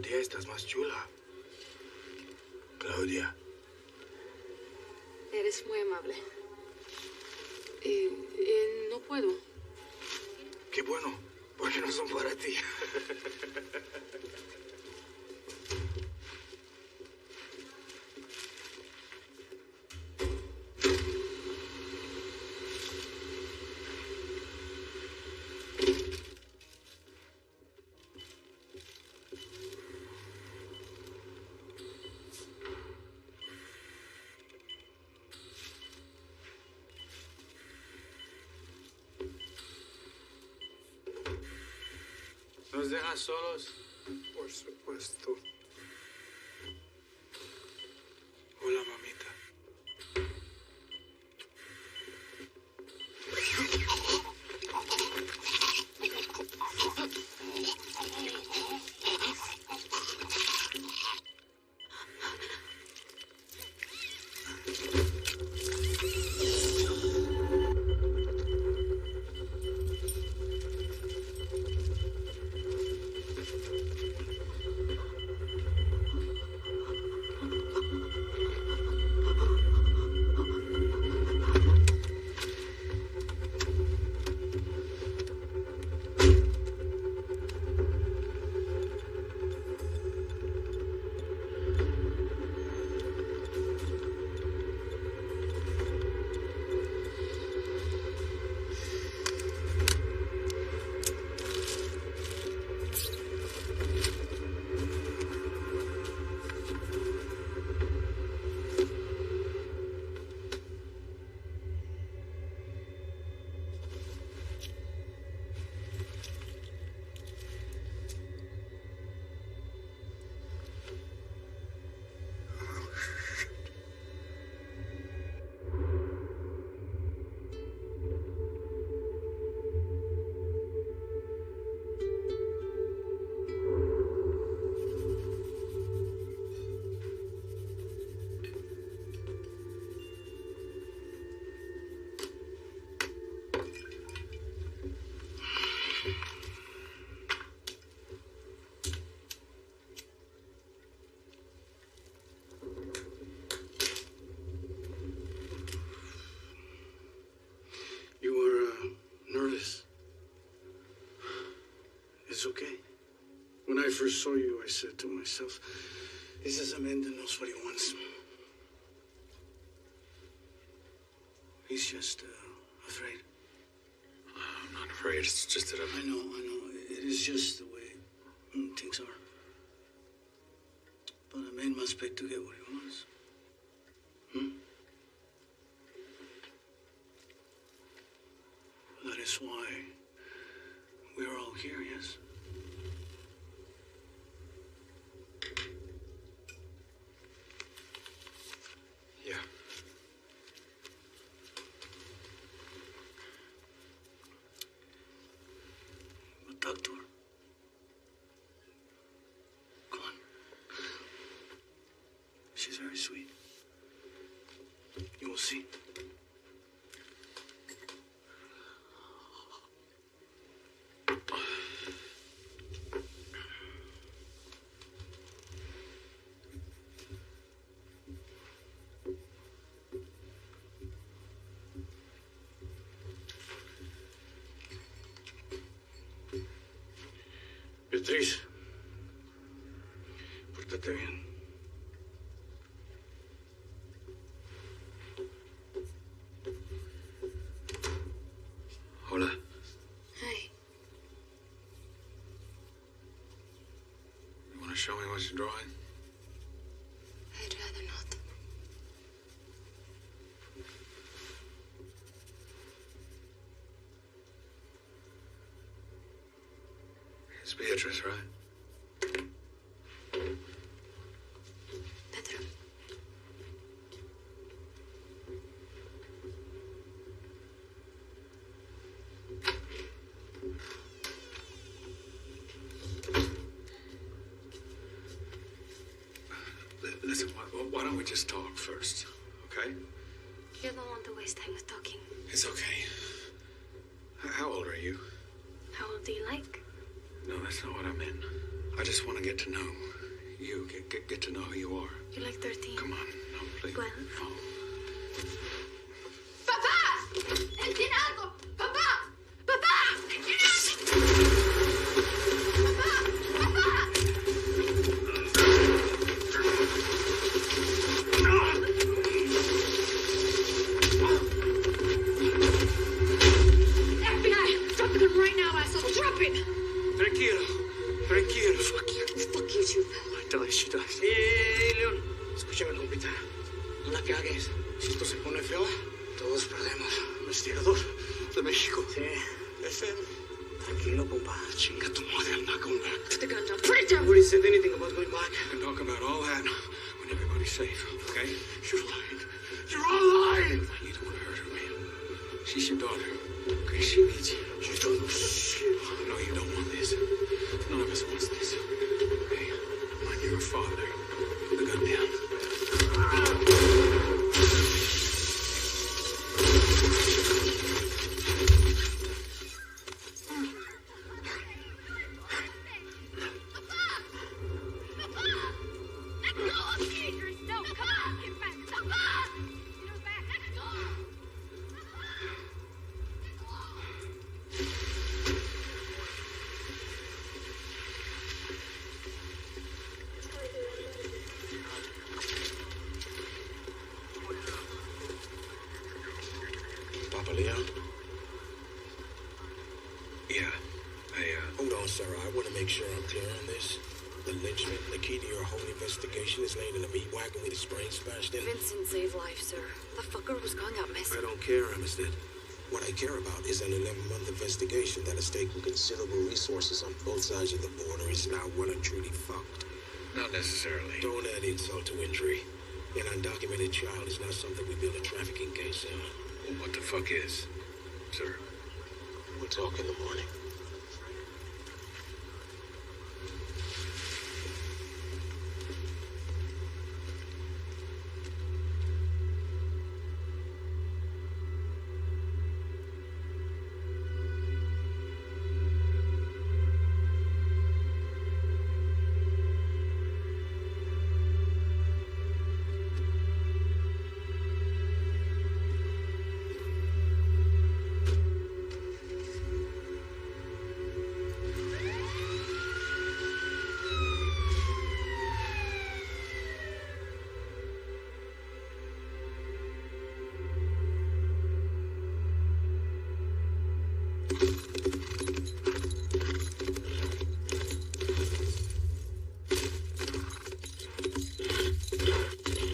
día estás más chula. Claudia. Eres muy amable. No puedo. Qué bueno, porque no son para ti. ¿Nos dejas solos? Por supuesto. Hola, mamita. You were nervous. It's okay. When I first saw you, I said to myself, this is a man that knows what he wants. He's just afraid. I'm not afraid. It's just that I know. It is just the way things are. But a man must beg to get what he wants. That is why we're all here, yes? Yeah. But talk to her. Come on. She's very sweet. You will see. Beatriz, pórtate bien. Hola. Hi. You want to show me what you're drawing? I'd rather not. It's Beatrice, right? Pedro. Listen, why don't we just talk first, okay? You don't want to waste time with talking. It's okay. How old are you? How old do you like? No, that's not what I meant. I just want to get to know you. Get to know who you are. You're like 13. Come on, no, please. 12. Oh. ¡Papá! ¡Entiende algo! ¡Papá! ¡Papá! FBI! Drop the gun right now, asshole! Drop it! Tranquilo. Fuck you too, pal. She dies. León, escúchame, compita. No la cagues. Si esto se pone feo, todos perdemos. Investigador de México. Sí. Es él. Tranquilo, compa. Chinga tu madre, I'm not going back. Put the gun down. Put it down! Nobody said anything about going back. We can talk about all that when everybody's safe, okay? You're lying. You're all lying. You don't want to hurt her, man. She's your daughter, okay? She needs you. You don't know shit. No, you don't want this. None of us wants this. Okay? When you're a father, put the gun down. Papa Leon? Yeah. Hold on, sir. I want to make sure I'm clear on this. The lynchman, the key to your whole investigation is laying in a meat wagon with his brain smashed in. Vincent saved life, sir. The fucker was going out missing. I don't care, Amistad. What I care about is an 11-month investigation that has taken considerable resources on both sides of the border is now well and truly fucked. Not necessarily. Don't add insult to injury. An undocumented child is not something we build a trafficking case on. Well, what the fuck is, sir? We'll talk in the morning.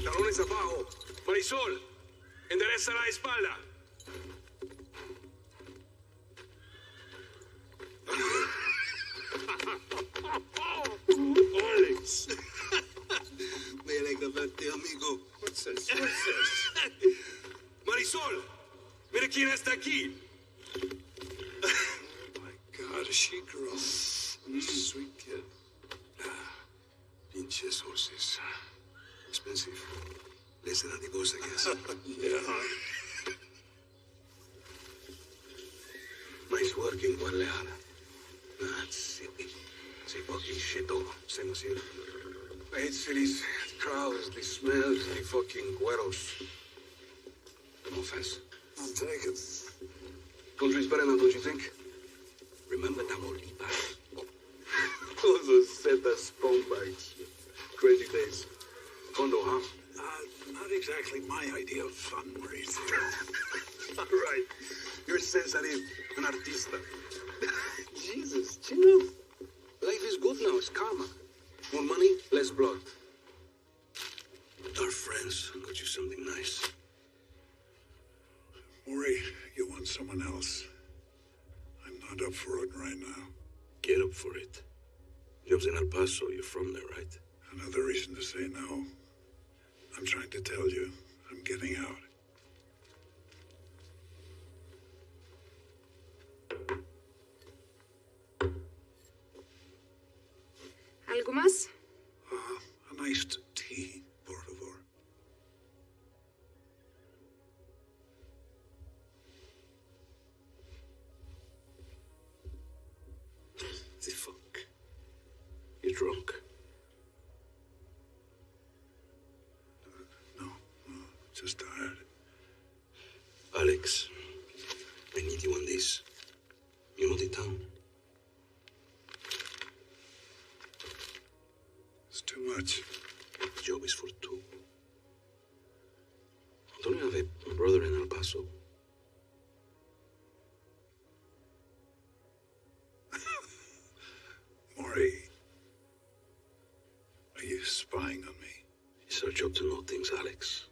Talones abajo. Marisol, endereza la espalda. Alex. Me alegra verte, amigo. What's this? Marisol, mira quién está aquí. My God, is she girl? Sweet kid. Pinches horses. Expensive. Less than a divorce, I guess. Yeah. Nice work in Guadalajara. That's silly. Say fucking shit over. Same as here. I hate cities, the crowds, the smells, the fucking güeros. No offense. I'll take it. Country's better now, don't you think? Remember Tamaulipas? Those Zetas scumbags. Crazy days. Condo, huh? Not exactly my idea of fun, Maurice. All right. You're sensitive, an artista. Jesus, chill out. Life is good now. It's karma. More money, less blood. Our friends got you something nice. Maury, you want someone else. I'm not up for it right now. Get up for it. Job's in El Paso. You're from there, right? Another reason to say no. I'm trying to tell you, I'm getting out. ¿Algo más? A nice tea, por favor. The fuck? You're Just tired. Alex, I need you on this. You know the town? It's too much. The job is for two. Don't you have a brother in El Paso? Maury, are you spying on me? It's our job to know things, Alex.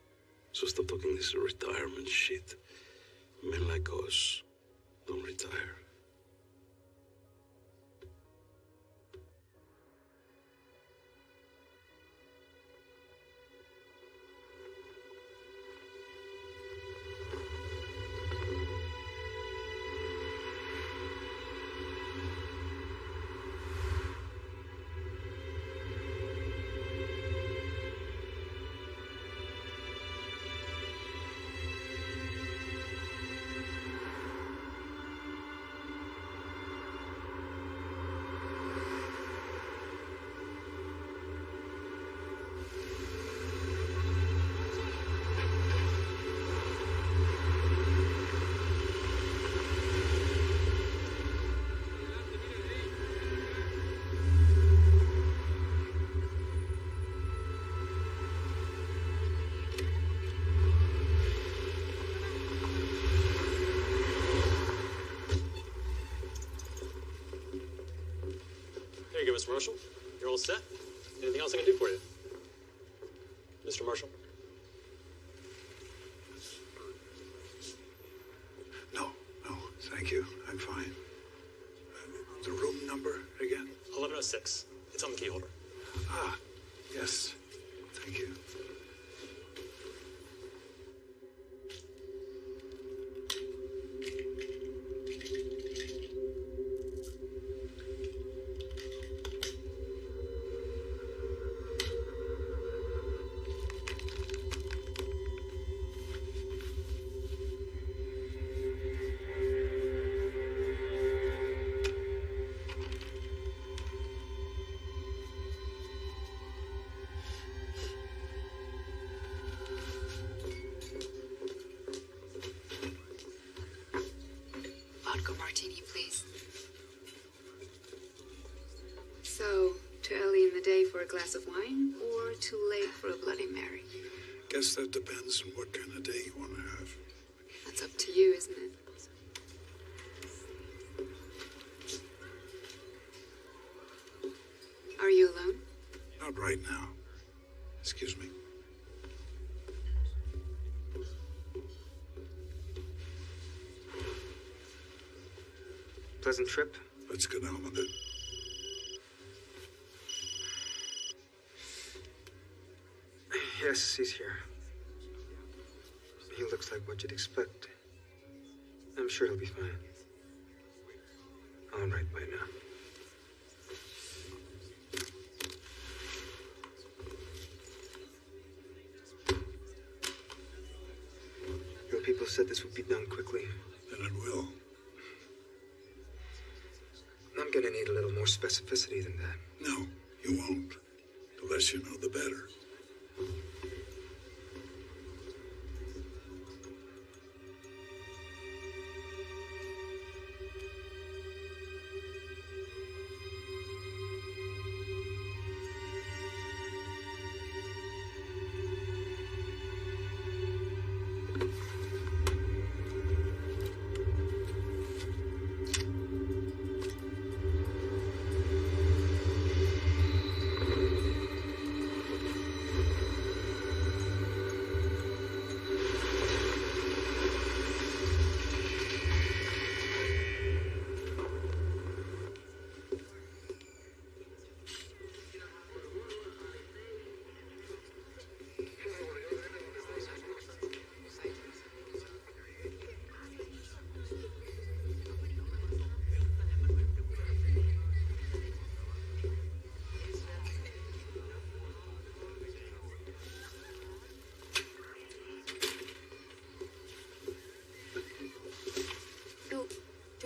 So stop talking this retirement shit. Men like us don't retire. There you go, Mr. Marshall. You're all set. Anything else I can do for you? Mr. Marshall? No, thank you. I'm fine. The room number again? 1106. It's on the key holder. Ah, yes. Thank you. Vodka martini, please. So, too early in the day for a glass of wine, or too late for a Bloody Mary? Guess that depends on what kind of day you want to have. That's up to you, isn't it? Are you alone? Not right now. Excuse me. Pleasant trip? Let's get on with it. Yes, he's here. He looks like what you'd expect. I'm sure he'll be fine. All right by now. Your people said this would be done quickly. And it will. I'm gonna need a little more specificity than that. No, you won't. The less you know, the better.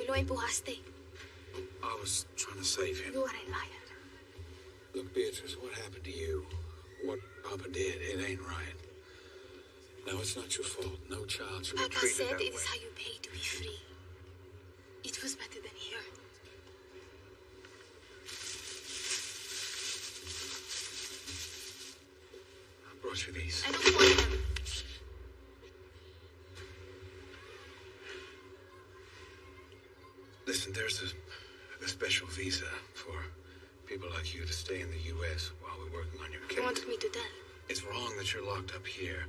Lo empujaste. I was trying to save him. You are a liar. Look, Beatrice, what happened to you? What Papa did, it ain't right. Now, it's not your fault. No child should be Papa treated said that it way. is how you pay to be free. It was better than here. I brought you these. I don't want them. Listen, there's a special visa for people like you to stay in the U.S. while we're working on your You case. want me to tell? It's wrong that you're locked up here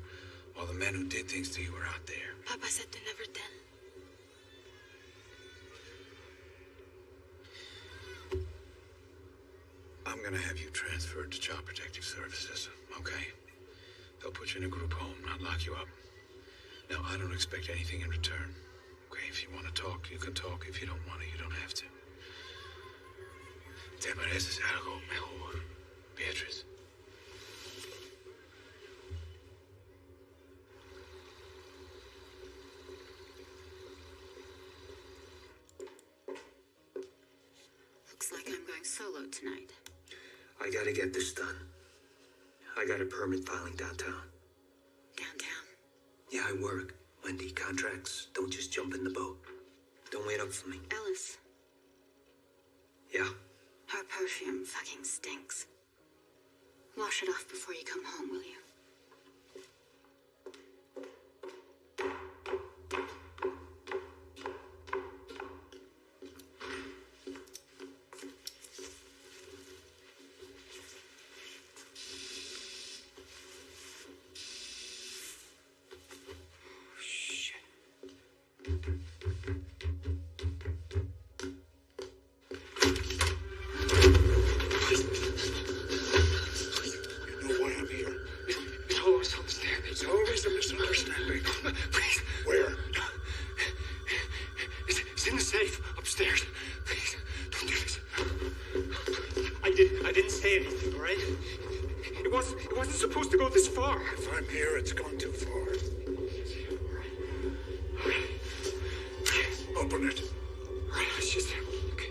while the men who did things to you are out there. Papa said to never tell. I'm gonna have you transferred to Child Protective Services, okay? They'll put you in a group home, not lock you up. Now, I don't expect anything in return. Okay, if you want to talk, you can talk. If you don't want to, you don't have to. ¿Te mereces algo mejor, Beatriz? Looks like I'm going solo tonight. I gotta get this done. I got a permit filing downtown. Downtown. Yeah, I work. Wendy, contracts. Don't just jump in the boat. Don't wait up for me. Ellis, Yeah. her perfume fucking stinks. Wash it off before you come home, will you? You know why I'm here? It's always upstairs. It's always a misunderstanding. Please. Where? It's in the safe upstairs. Please, don't do this. I didn't say anything, all right? It wasn't supposed to go this far. If I'm here, it's gone too far. Open it. All right, it's just... Okay.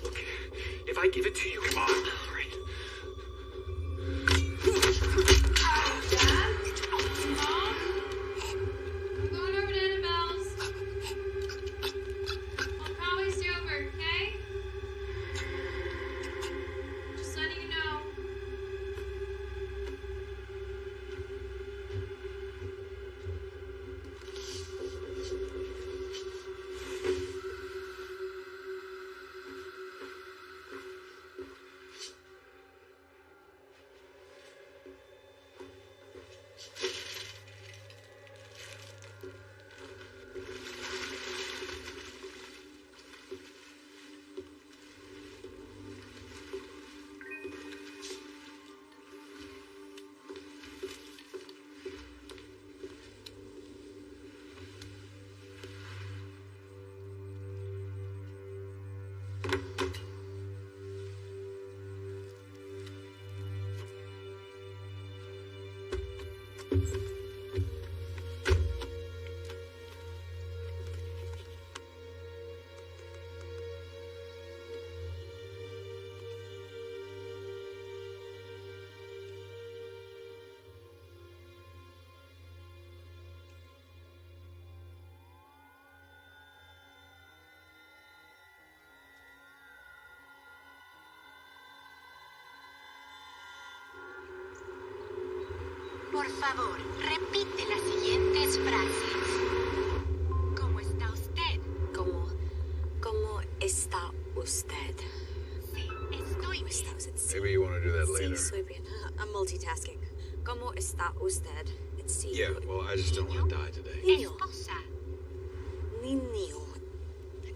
Look, if I give it to you... Come on. All right. I'm going over to Annabelle's. I'll probably stay over, okay? Just letting you know. Por favor, repite las siguientes frases. ¿Cómo está usted? ¿Cómo está usted? Sí, estoy ¿Cómo está bien. usted? Sí, Maybe you want to do that later. sí, soy bien. I'm multitasking. ¿Cómo está usted? It's sí. Yeah, well, I just don't want to die today. Niño. Esposa. Niño.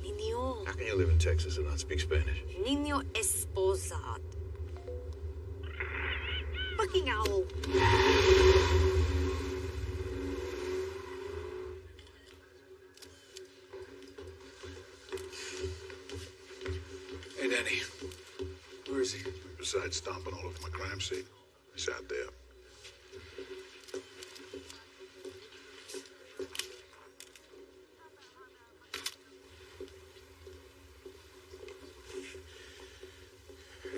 Niño. How can you live in Texas and not speak Spanish? Niño esposa. Fucking owl. Hey, Danny. Where is he? Besides stomping all over my crime scene, he's out there.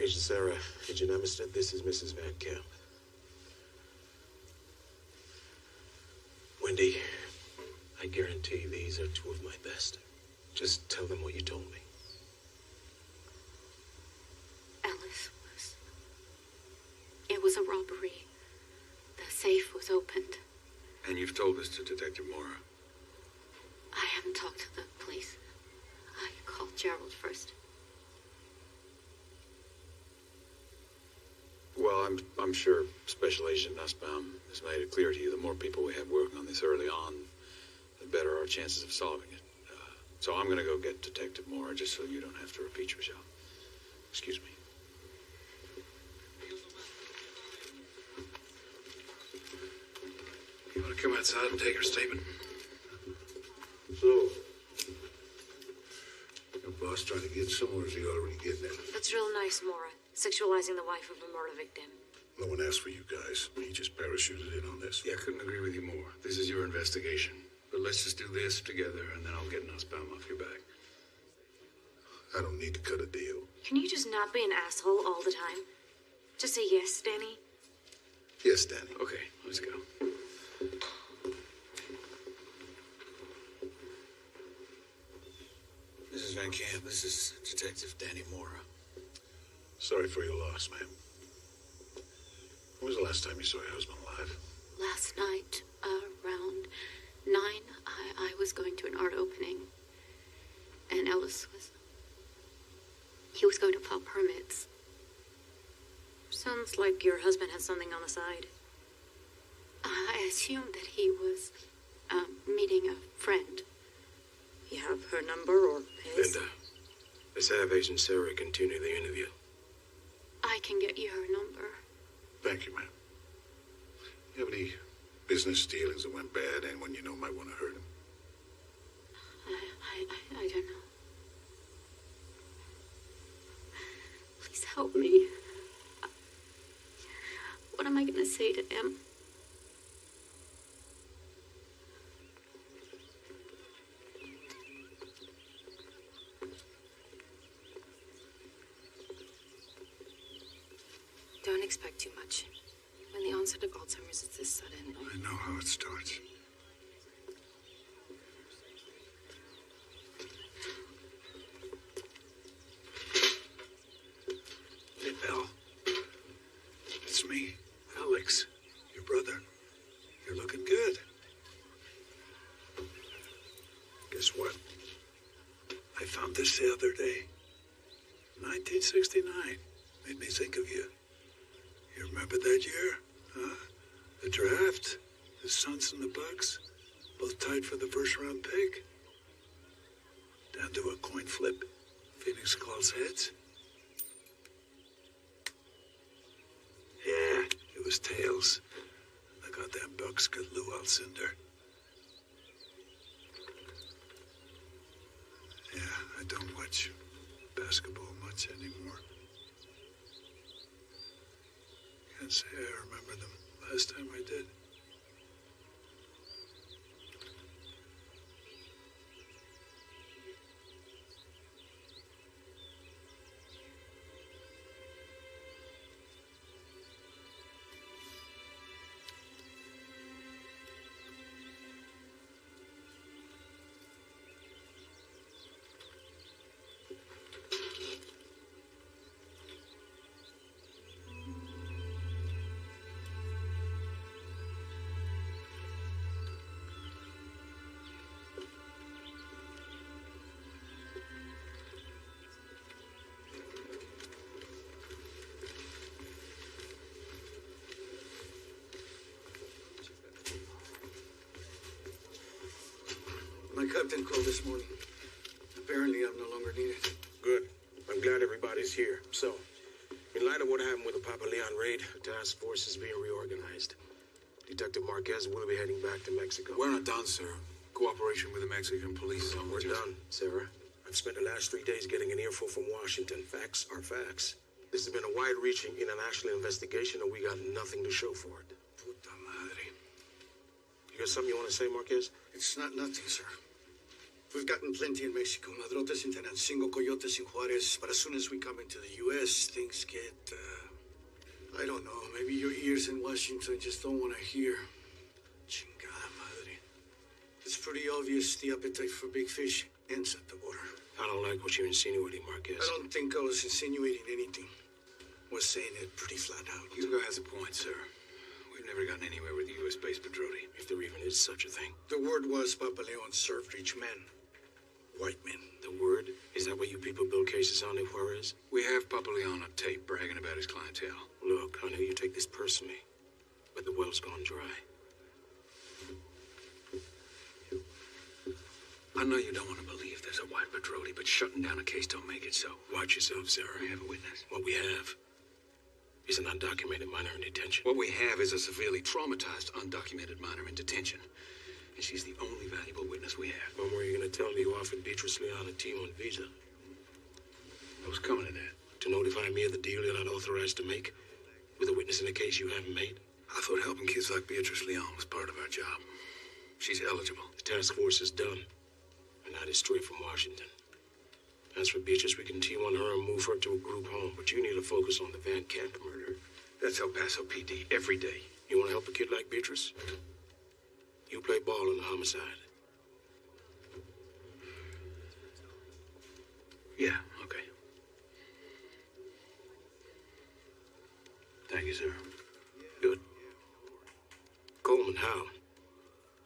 Agent Sarah, Agent Amistad, this is Mrs. Van Camp. Wendy, I guarantee these are two of my best. Just tell them what you told me. Alice was... It was a robbery. The safe was opened. And you've told this to Detective Mora? I haven't talked to the police. I called Gerald first. Well, I'm sure Special Agent Nussbaum has made it clear to you the more people we have working on this early on, the better our chances of solving it. So I'm going to go get Detective Mora just so you don't have to repeat yourself. Excuse me. You want to come outside and take her statement? So, your boss trying to get somewhere, is he already getting it? That's real nice, Mora. Sexualizing the wife of a murder victim. No one asked for you guys. He just parachuted in on this. Yeah, I couldn't agree with you more. This is your investigation. But let's just do this together, and then I'll get Nussbaum off your back. I don't need to cut a deal. Can you just not be an asshole all the time? Just say yes, Danny. Yes, Danny. Okay, let's go. Mrs. Van Camp, this is Detective Danny Mora. Sorry for your loss, ma'am. When was the last time you saw your husband alive? Last night, around 9, I was going to an art opening. And Ellis was... He was going to file permits. Sounds like your husband had something on the side. I assumed that he was, meeting a friend. You have her number or his? Linda, let's have Agent Sarah continue the interview. I can get you her number. Thank you, ma'am. You have any business dealings that went bad? Anyone you know might want to hurt him? I don't know. Please help me. What am I going to say to him? Don't expect too much. When the onset of Alzheimer's is this sudden... I know how it starts. Hey, pal. It's me, Alex, your brother. You're looking good. Guess what? I found this the other day. 1969. Made me think of you. You remember that year? Huh? The draft, the Suns and the Bucks, both tied for the first round pick. Down to a coin flip. Phoenix calls heads. Yeah, it was tails. The goddamn Bucks got Lou Alcindor. Yeah, I don't watch basketball much anymore. Can't say I remember them last time I did. My captain called this morning. Apparently, I'm no longer needed. Good. I'm glad everybody's here. So, in light of what happened with the Papa Leon raid, the task force is being reorganized. Detective Marquez will be heading back to Mexico. We're not done, sir. Cooperation with the Mexican police is on. We're done, Sarah. I've spent the last 3 days getting an earful from Washington. Facts are facts. This has been a wide-reaching international investigation, and we got nothing to show for it. Puta madre. You got something you want to say, Marquez? It's not nothing, sir. We've gotten plenty in Mexico. Madrotes in Tenancingo, coyotes in Juarez. But as soon as we come into the U.S., things get, I don't know. Maybe your ears in Washington just don't want to hear. Chingada madre. It's pretty obvious the appetite for big fish ends at the border. I don't like what you're insinuating, Marquez. I don't think I was insinuating anything. I was saying it pretty flat out. Hugo has a point, sir. We've never gotten anywhere with the U.S.-based Padroti. If there even is such a thing. The word was Papa Leon served rich men. White men. The word? Is that what you people build cases on in Juarez? We have Papa Leon on tape bragging about his clientele. Look, I know you take this personally, but the well's gone dry. I know you don't want to believe there's a white Padroti, but shutting down a case don't make it so. Watch yourself, Sarah. We have a witness. What we have is an undocumented minor in detention. What we have is a severely traumatized, undocumented minor in detention. And she's the only valuable witness we have. When were you going to tell me you offered Beatrice Leon a T1 visa? I was coming to that. To notify me of the deal you're not authorized to make? With a witness in a case you haven't made? I thought helping kids like Beatrice Leon was part of our job. She's eligible. The task force is done. And that is straight from Washington. As for Beatrice, we can T1 her and move her to a group home, but you need to focus on the Van Camp murder. That's El Paso PD every day. You want to help a kid like Beatrice? You play ball in the homicide. Yeah, okay. Thank you, sir. Good. Coleman, Howe,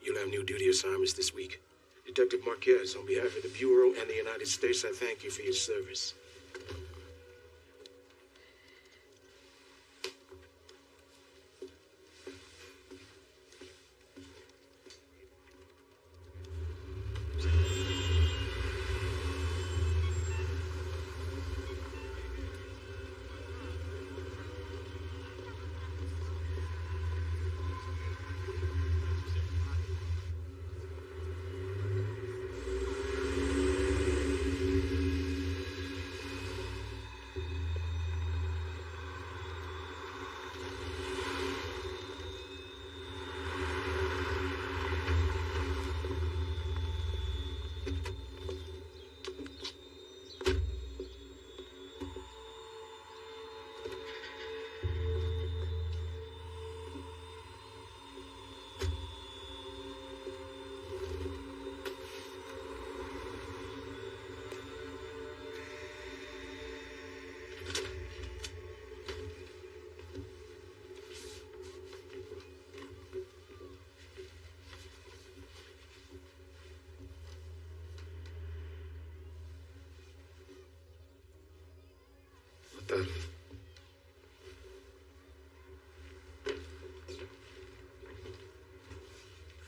you'll have new duty assignments this week. Detective Marquez, on behalf of the Bureau and the United States, I thank you for your service.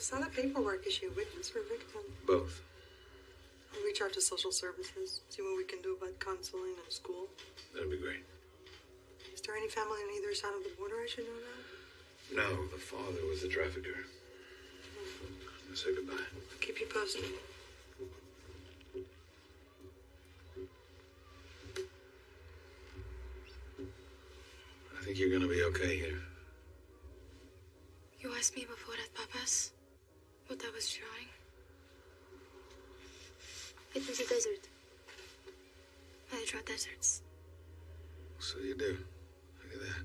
Is that a paperwork issue, witness or victim? Both. I'll reach out to social services, see what we can do about counseling and school. That'd be great. Is there any family on either side of the border I should know about? No, the father was the trafficker. I'll say goodbye. I'll keep you posted. I think you're gonna be okay here. You asked me before at Papa's what I was trying. It was a desert. I draw deserts. So you do. Look at that.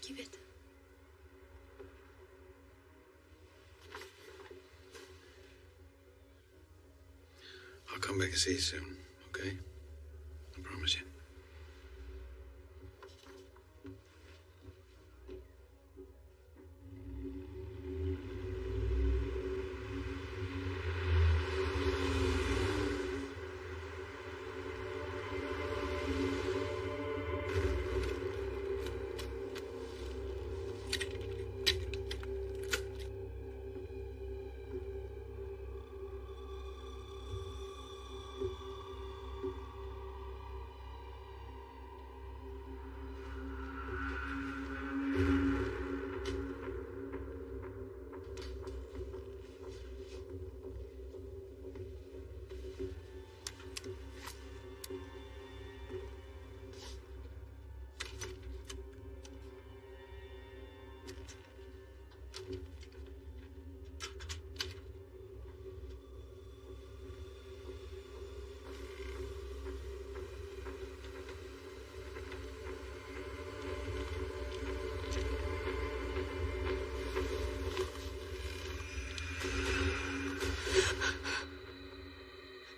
Keep it. I'll come back and see you soon, okay? I promise you.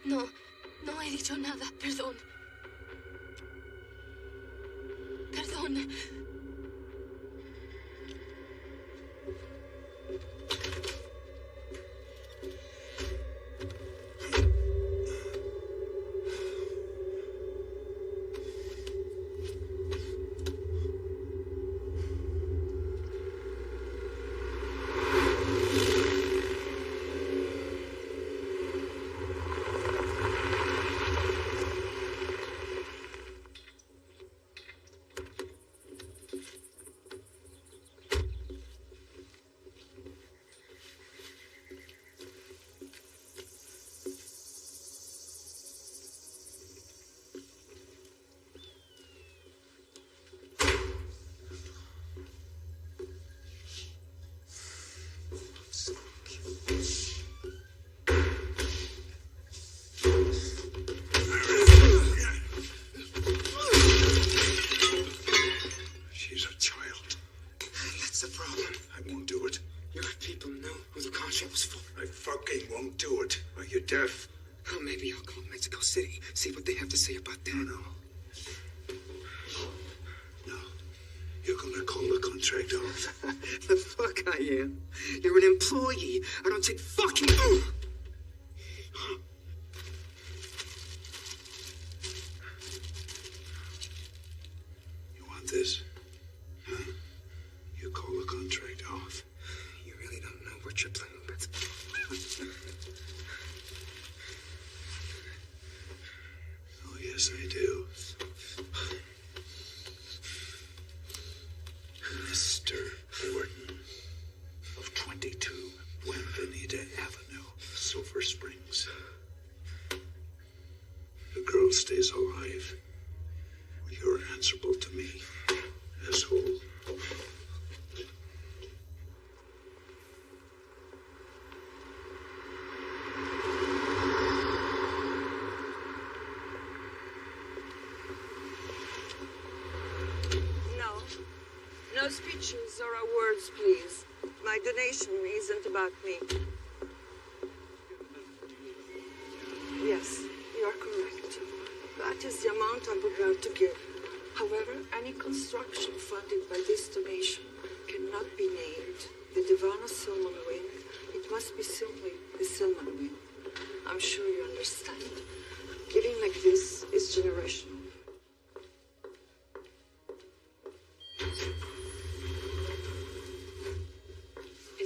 No, no he dicho nada. Perdón. Perdón. Deaf. Oh, maybe I'll call Mexico City, see what they have to say about that. No. You're gonna call the contract off. The fuck I am. You're an employee. I don't take fucking... You want this? Huh? You call the contract off. You really don't know what you're playing with. Yes, I do. Mr. Gordon of 22 Buenavida Avenue, Silver Springs. The girl stays alive. You're answerable to me, asshole. No speeches or words, please. My donation isn't about me. Yes, you are correct. That is the amount I'm prepared to give. However, any construction funded by this donation cannot be named the Divana Silman Wing. It must be simply the Silman Wing. I'm sure you understand. Giving like this is generational.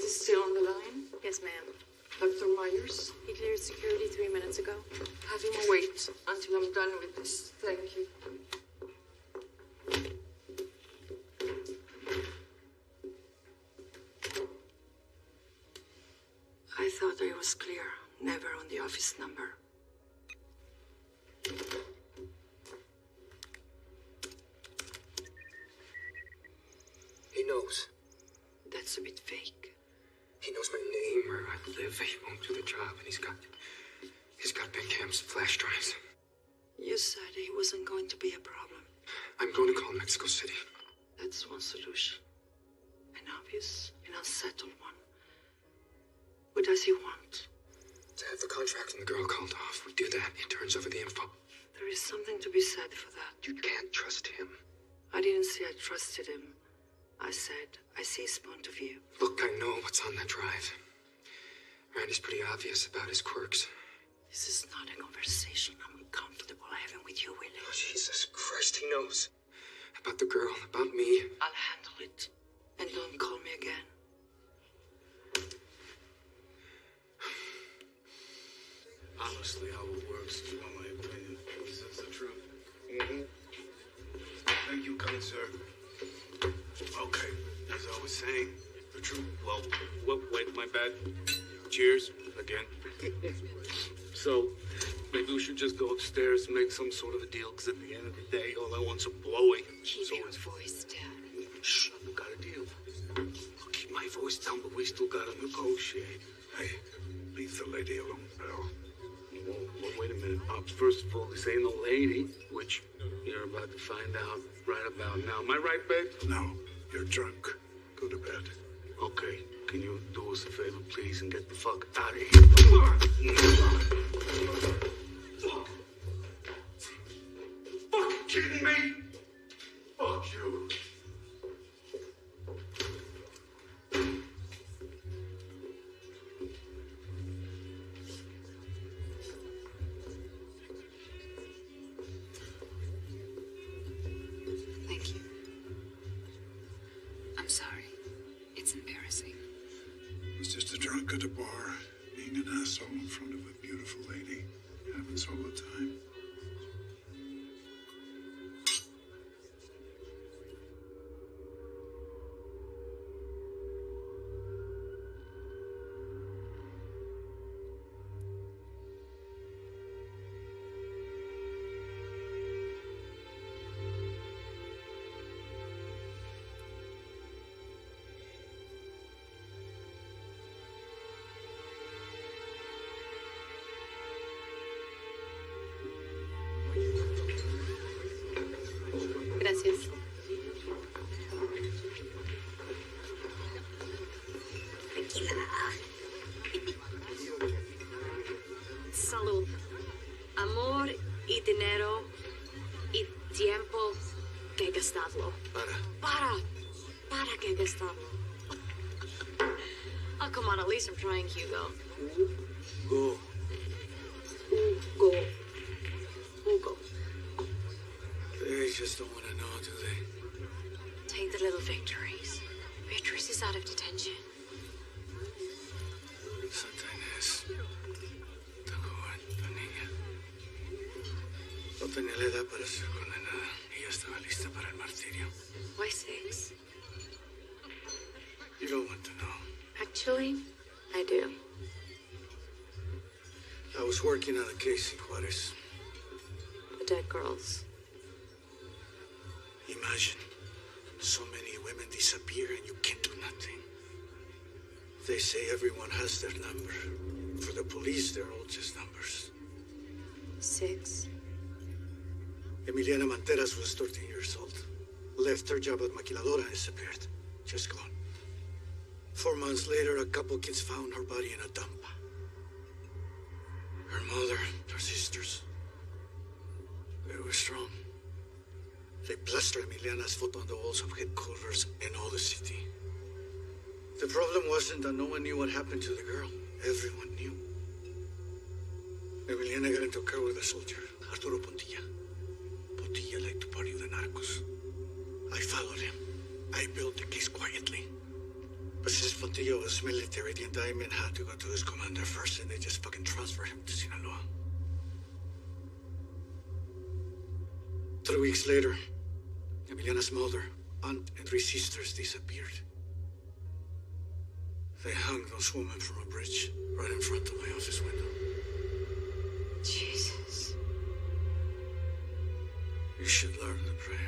Still on the line? Yes, ma'am. Dr. Myers? He cleared security 3 minutes ago. Have him wait until I'm done with this. Thank you. I thought I was clear. Never on the office number. He knows. That's a bit fake. He knows my name, where I live. He won't do the job, and he's got big cams and flash drives. You said he wasn't going to be a problem. I'm going to call Mexico City. That's one solution. An obvious and unsettled one. What does he want? To have the contract and the girl called off. We do that. He turns over the info. There is something to be said for that. You can't trust him. I didn't say I trusted him. I said I see his point of view. Look, I know what's on that drive. Randy's pretty obvious about his quirks. This is not a conversation I'm comfortable having with you, Willie. Oh, Jesus Christ, he knows. About the girl, about me. I'll handle it. And don't call me again. Honestly, how it works, in my opinion, is the truth. Thank you, kind sir. Okay, as I was saying, the truth. Well, wait, my bad. Cheers, again. So, maybe we should just go upstairs and make some sort of a deal, because at the end of the day, all I want's a blowy. Keep your voice down. Shh, we got a deal. I'll keep my voice down, but we still gotta negotiate. Hey, leave the lady alone, pal. Well, wait a minute, Pops. First of all, this ain't no lady, which you're about to find out right about now. Am I right, babe? No, you're drunk. Go to bed. Okay, can you do us a favor, please, and get the fuck out of here? drunk at a bar, being an asshole in front of a beautiful lady. Happens all the time. Gracias. Salud. Amor y dinero y tiempo que gastarlo. Para que gastarlo. Oh, come on, at least I'm trying, Hugo. Hugo. They just don't want to know, do they? Take the little victories. Beatrice is out of detention. Santa Inés. Tan joven, tan niña. No tenía la edad para ser condenada y ya estaba lista para el martirio. Why 6? You don't want to know. Actually, I do. I was working on a case in Juarez. The dead girls. Imagine, so many women disappear and you can't do nothing. They say everyone has their number. For the police, they're all just numbers. 6. Emiliana Manteras was 13 years old. Left her job at Maquiladora and disappeared. Just gone. 4 months later, a couple kids found her body in a dump. Her mother, her sisters, they were strong. They plastered Emiliana's photo on the walls of headquarters in all the city. The problem wasn't that no one knew what happened to the girl. Everyone knew. Emiliana got into a car with a soldier, Arturo Pontilla. Pontilla liked to party with the narcos. I followed him. I built the case quietly. But since Pontilla was military, the indictment had to go to his commander first, and they just fucking transferred him to Sinaloa. 3 weeks later, Emiliana's mother, aunt, and 3 sisters disappeared. They hung those women from a bridge right in front of my office window. Jesus. You should learn the prayer.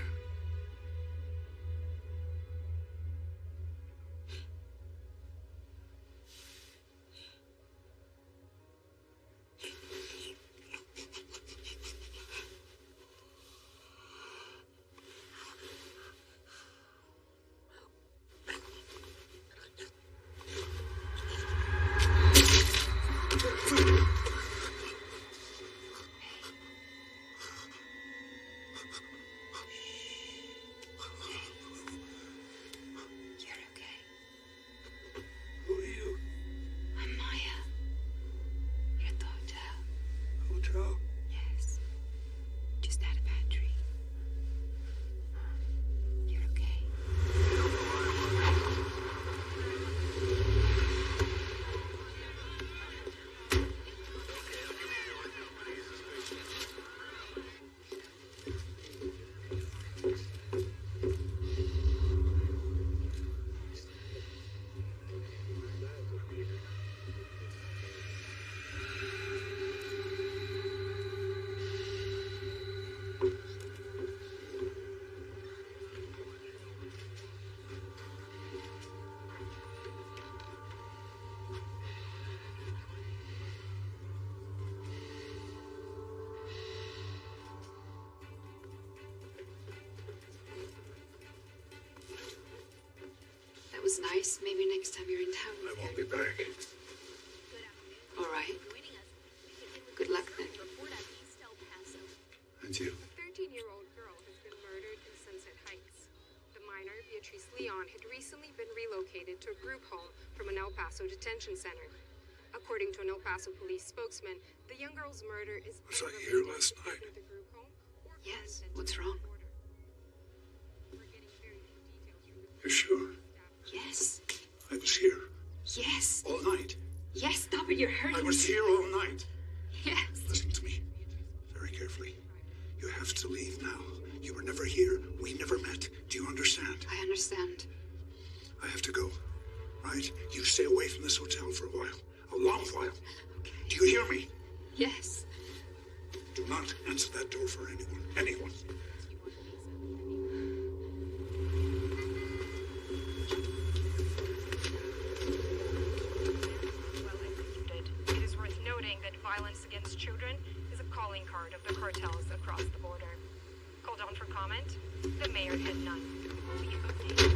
Was nice. Maybe next time you're in town. I won't be back. All right. Good luck then. And you. A 13-year-old girl has been murdered in Sunset Heights. The minor, Beatrice Leon, had recently been relocated to a group home from an El Paso detention center. According to an El Paso police spokesman, the young girl's murder is... Was I here last night? Yes. What's wrong? You're sure? Yes. I was here. Yes. All night. Yes, stop it, you're hurting I was me. here all night. Yes. Listen to me very carefully. You have to leave now. You were never here. We never met. Do you understand? I understand. I have to go. Right? You stay away from this hotel for a while. A long while. Okay. Do you hear me? Yes. Do not answer that door for anyone. Anyone. Well executed. It is worth noting that violence against children is a calling card of the cartels across the border. Called on for comment, the mayor had none. Leave update.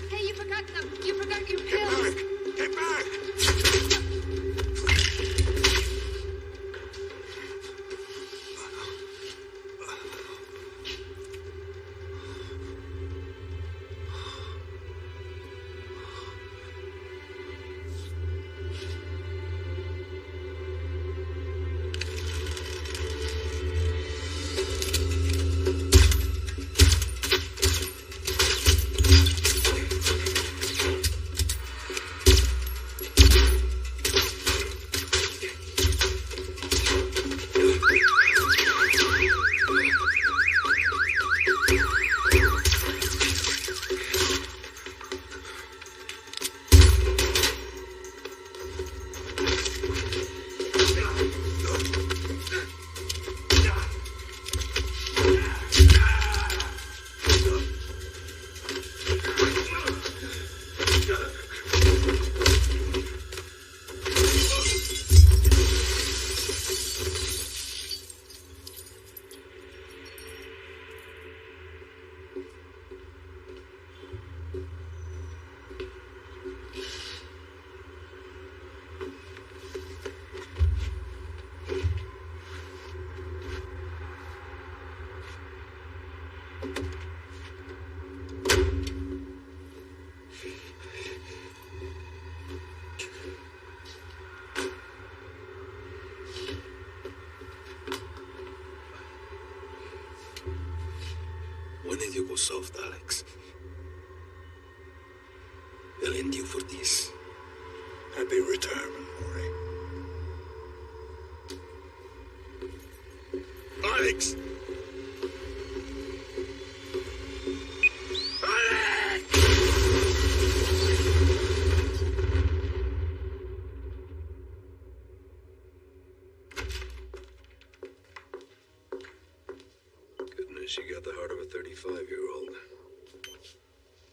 Hey, you forgot them. You forgot your pills. Get back! When did you go soft, Alex? They'll end you for this. Happy retirement, Maury. Alex! Goodness, you got the heart of a 35-year-old.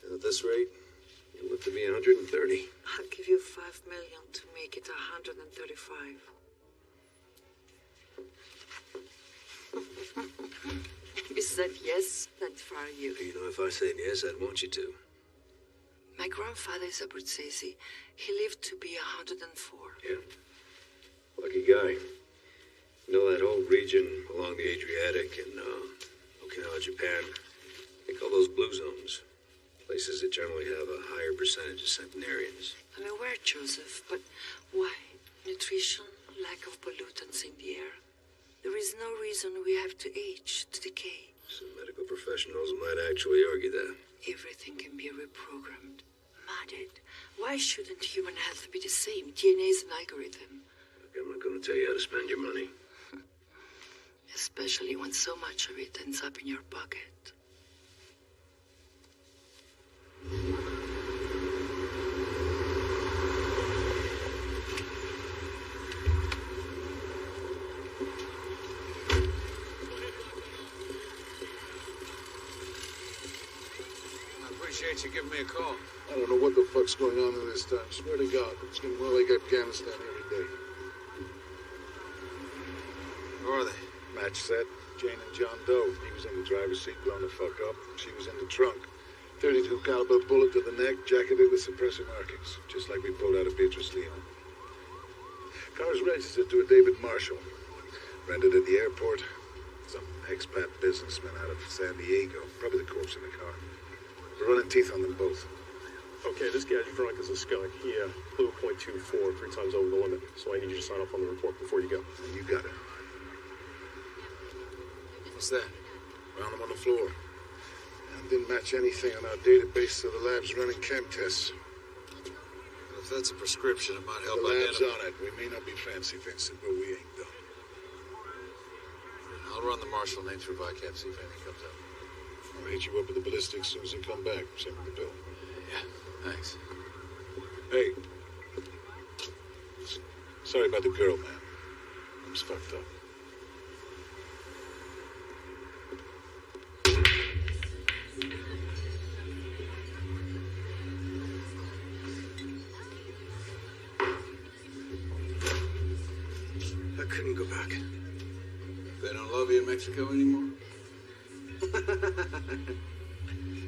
And at this rate, you'll live to be 130. I'll give you $5 million to make it 135. You said yes, that far you. You know, if I said yes, I'd want you to. My grandfather is a Abruzzese. He lived to be 104. Yeah? Lucky guy. You know that whole region along the Adriatic in Okinawa, Japan? They call those blue zones. Places that generally have a higher percentage of centenarians. I'm aware, Joseph, but why? Nutrition, lack of pollutants in the air. There is no reason we have to age, to decay. Some medical professionals might actually argue that. Everything can be reprogrammed, modded. Why shouldn't human health be the same? DNA is an algorithm. Look, I'm not going to tell you how to spend your money. Especially when so much of it ends up in your pocket. Appreciate you giving me a call. I don't know what the fuck's going on in this town. Swear to God, it's getting more like Afghanistan every day. Who are they? Match set, Jane and John Doe. He was in the driver's seat blown the fuck up. She was in the trunk. 32 caliber bullet to the neck, jacketed with suppressor markings, just like we pulled out of Beatrice Leon. Car's registered to a David Marshall. Rented at the airport. Some expat businessman out of San Diego. Probably the corpse in the car. We're running teeth on them both. Okay, this guy's drunk as a skunk. He blew a .24 3 times over the limit. So I need you to sign off on the report before you go. You got it. What's that? Found him on the floor. And didn't match anything on our database, so the lab's running chem tests. Well, if that's a prescription, it might help The lab's identify. on it. We may not be fancy, Vincent, but we ain't done. I'll run the Marshall name through VICAP, see if anything comes up. I'll hit you up with the ballistics as soon as they come back. Send me the bill. Yeah, thanks. Hey. Sorry about the girl, man. I'm just fucked up. I couldn't go back. They don't love you in Mexico anymore?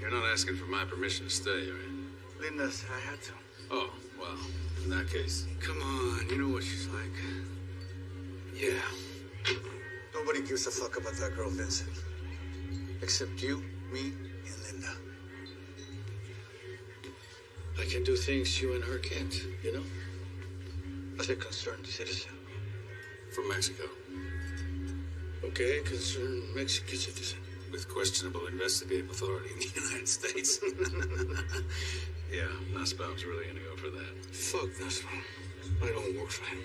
You're not asking for my permission to stay, are you? Linda's, I had to. Oh, well, in that case. Come on, you know what she's like. Yeah. Nobody gives a fuck about that girl, Vincent. Except you, me, and Linda. I can do things you and her can't, you know? As a concerned citizen. From Mexico. Okay, concerned Mexican citizen. With questionable investigative authority in the United States. Yeah, Nussbaum's really gonna go for that. Fuck Nussbaum. I don't work for him.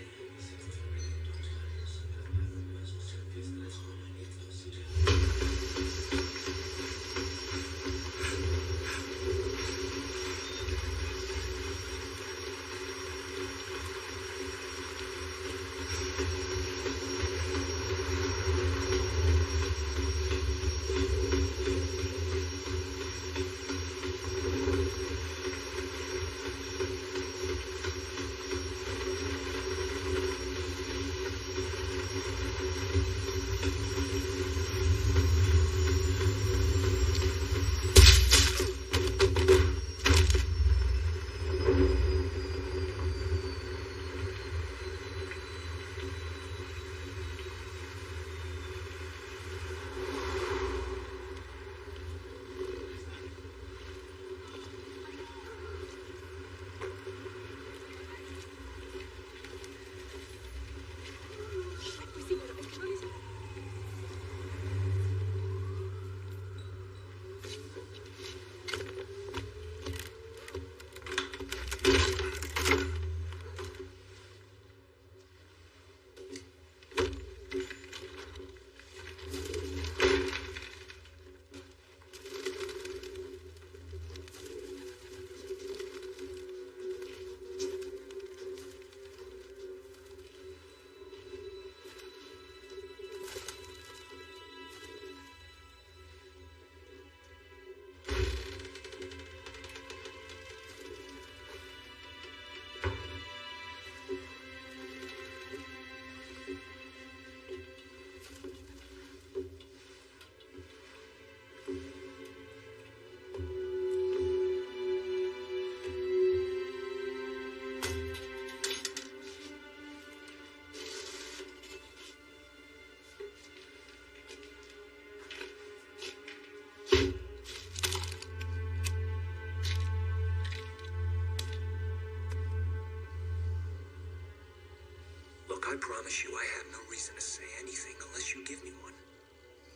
I promise you I have no reason to say anything unless you give me one.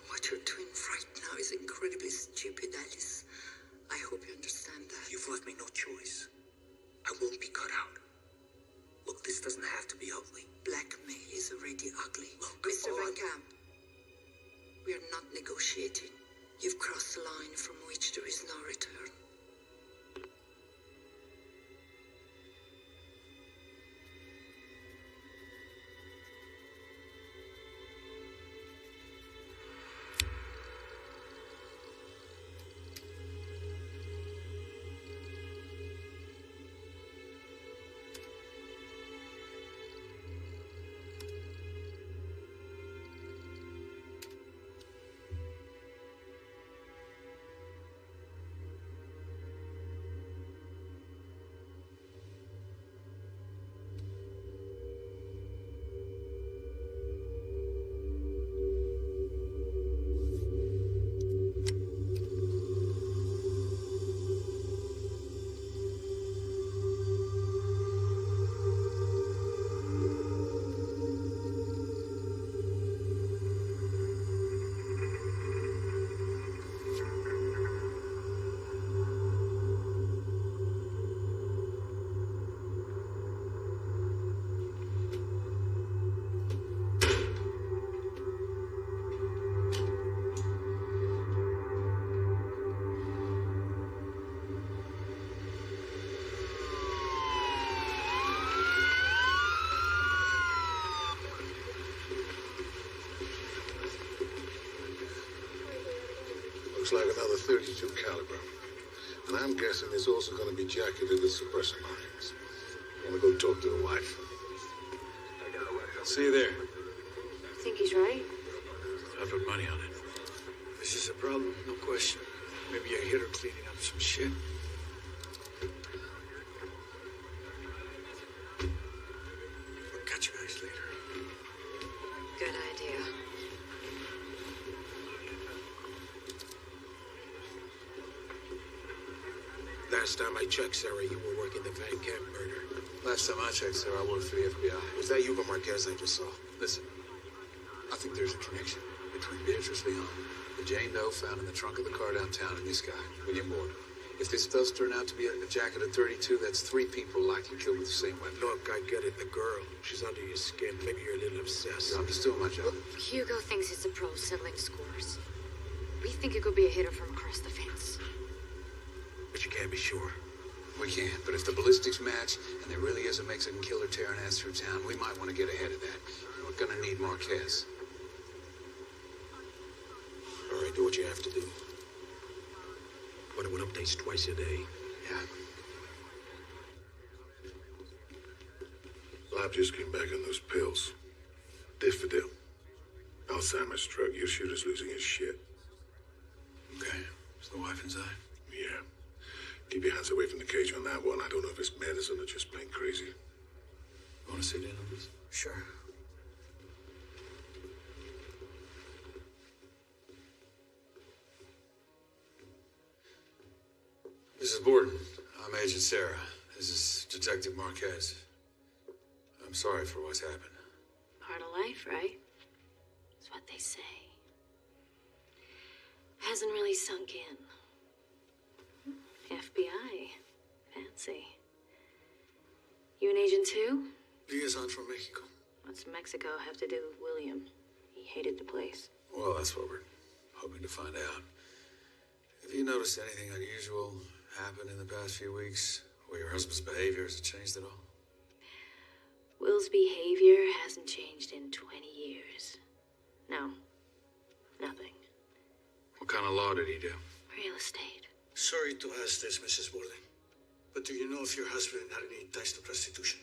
What you're doing right now is incredibly stupid, Alice. I hope you understand that. You've left me no choice. I won't be cut out. Look, this doesn't have to be ugly. Blackmail is already ugly. Look, Mr. Van Camp, we are not negotiating. You've crossed the line from which there is no return. .32 caliber. And I'm guessing there's also going to be jacketed with suppressor lines. I'm going to go talk to the wife. See you there. I think he's right. I put money on it. This is a problem, no question. Maybe I hit her cleaning up some shit. I'll catch you guys later. Good idea. Last time I checked, Sarah, you were working the Van Camp murder. Last time I checked, sir, I worked for the FBI. Was that Hugo Marquez I just saw? Listen, I think there's a connection between Beatrice Leon, the Jane Doe found in the trunk of the car downtown, and this guy, William Borden. If this does turn out to be a jacket of 32, that's 3 people likely killed with the same weapon. Look, I get it. The girl. She's under your skin. Maybe you're a little obsessed. I'm just doing my job. Hugo thinks it's a pro settling scores. We think it could be a hitter from across the fence. But you can't be sure. We can't, but if the ballistics match, and there really is a Mexican killer tearing ass through town, we might want to get ahead of that. We're gonna need Marquez. All right, do what you have to do. But I want updates twice a day. Yeah. Lab just came back on those pills. Diffidil. Alzheimer's drug. Your shooter's losing his shit. Okay. Is the wife inside? Yeah. Keep your hands away from the cage on that one. I don't know if it's medicine or just plain crazy. You want to sit in on this? Sure. Mrs. Borden, I'm Agent Sarah. This is Detective Marquez. I'm sorry for what's happened. Part of life, right? That's what they say. Hasn't really sunk in. FBI. Fancy. You an agent too? Liaison from Mexico. What's Mexico have to do with William? He hated the place. Well, that's what we're hoping to find out. Have you noticed anything unusual happen in the past few weeks? Or your husband's behavior, has it changed at all? Will's behavior hasn't changed in 20 years. No. Nothing. What kind of law did he do? Real estate. Sorry to ask this, Mrs. Borden, but do you know if your husband had any ties to prostitution?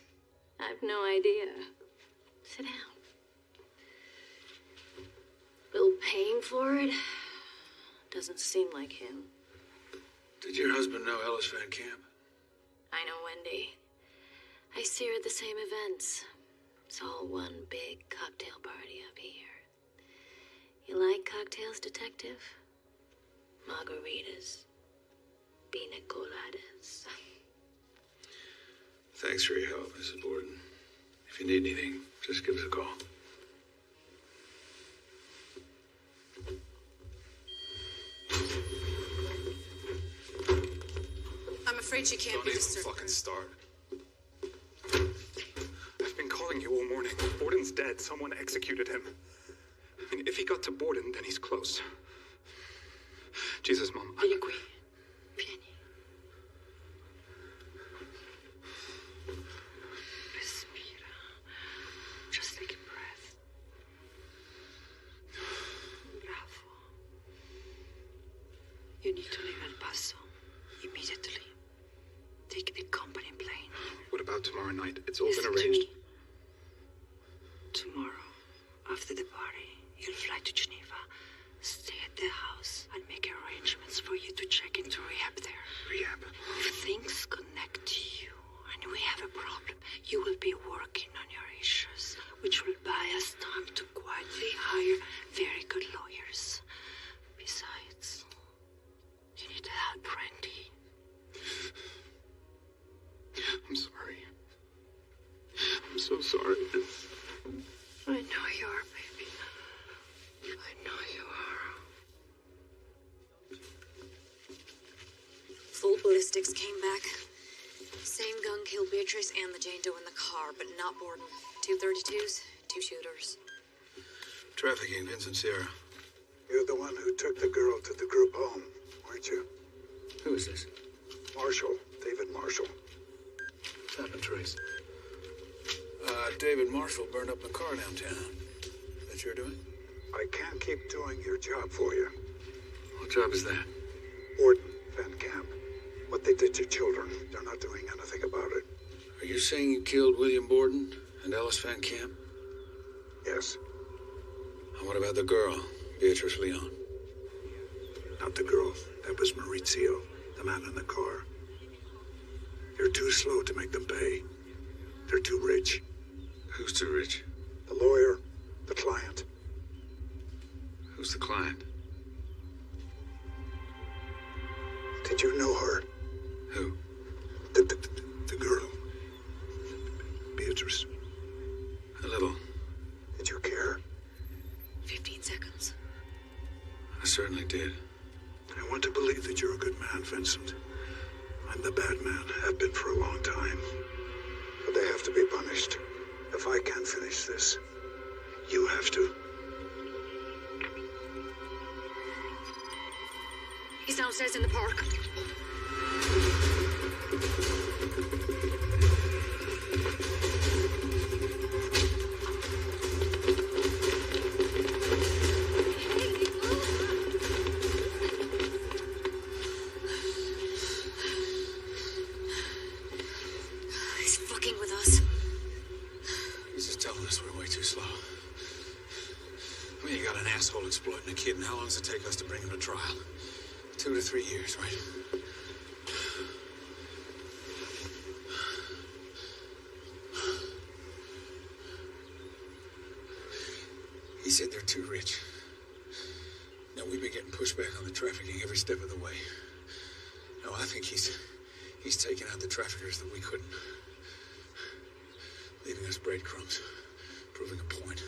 I've no idea. Sit down. Bill paying for it? Doesn't seem like him. Did your husband know Ellis Van Camp? I know Wendy. I see her at the same events. It's all one big cocktail party up here. You like cocktails, Detective? Margaritas. Pina coladas. Thanks for your help, Mrs. Borden. If you need anything, just give us a call. I'm afraid she can't be disturbed. Don't even fucking start. I've been calling you all morning. Borden's dead. Someone executed him. I mean, if he got to Borden, then he's close. Jesus, Mom. Vieni qui. Vieni. Respira. Just take a breath. Bravo. You need to leave El Paso immediately. Take the company plane. What about tomorrow night? It's all Listen been to arranged. me. Tomorrow, after the party, you'll fly to Geneva. Stay at the house. I'll make arrangements for you to check into rehab there. Rehab? If things connect to you and we have a problem, you will be working on your issues, which will buy us time to quietly hire very good lawyers. Besides, you need help, Randy. I'm sorry. I'm so sorry. I know you are, baby. I know you are. Full ballistics came back. Same gun killed Beatrice and the Jane Doe in the car, but not Borden. 2 32s, 2 shooters. Trafficking, Vincent Sierra. You're the one who took the girl to the group home, weren't you? Who is this? Marshall. David Marshall. What's happened, Trace? David Marshall burned up the car downtown. That you're doing? I can't keep doing your job for you. What job is that? Borden, Van Camp. What they did to children, they're not doing anything about it. Are you saying you killed William Borden and Ellis Van Camp? Yes. And what about the girl, Beatrice Leon? Not the girl. That was Maurizio, the man in the car. You're too slow to make them pay. They're too rich. Who's too rich? The lawyer, the client. Who's the client? Did you know her? Who? The girl. Beatrice. A little. Did you care? 15 seconds. I certainly did. I want to believe that you're a good man, Vincent. I'm the bad man, have been for a long time. But they have to be punished. If I can't finish this, you have to. He's downstairs in the park. He's fucking with us. He's just telling us we're way too slow. I mean, you got an asshole exploiting a kid, and how long does it take us to bring him to trial? 2 to 3 years, right? He said they're too rich. Now, we've been getting pushback on the trafficking every step of the way. No, I think he's taken out the traffickers that we couldn't. Leaving us breadcrumbs, proving a point.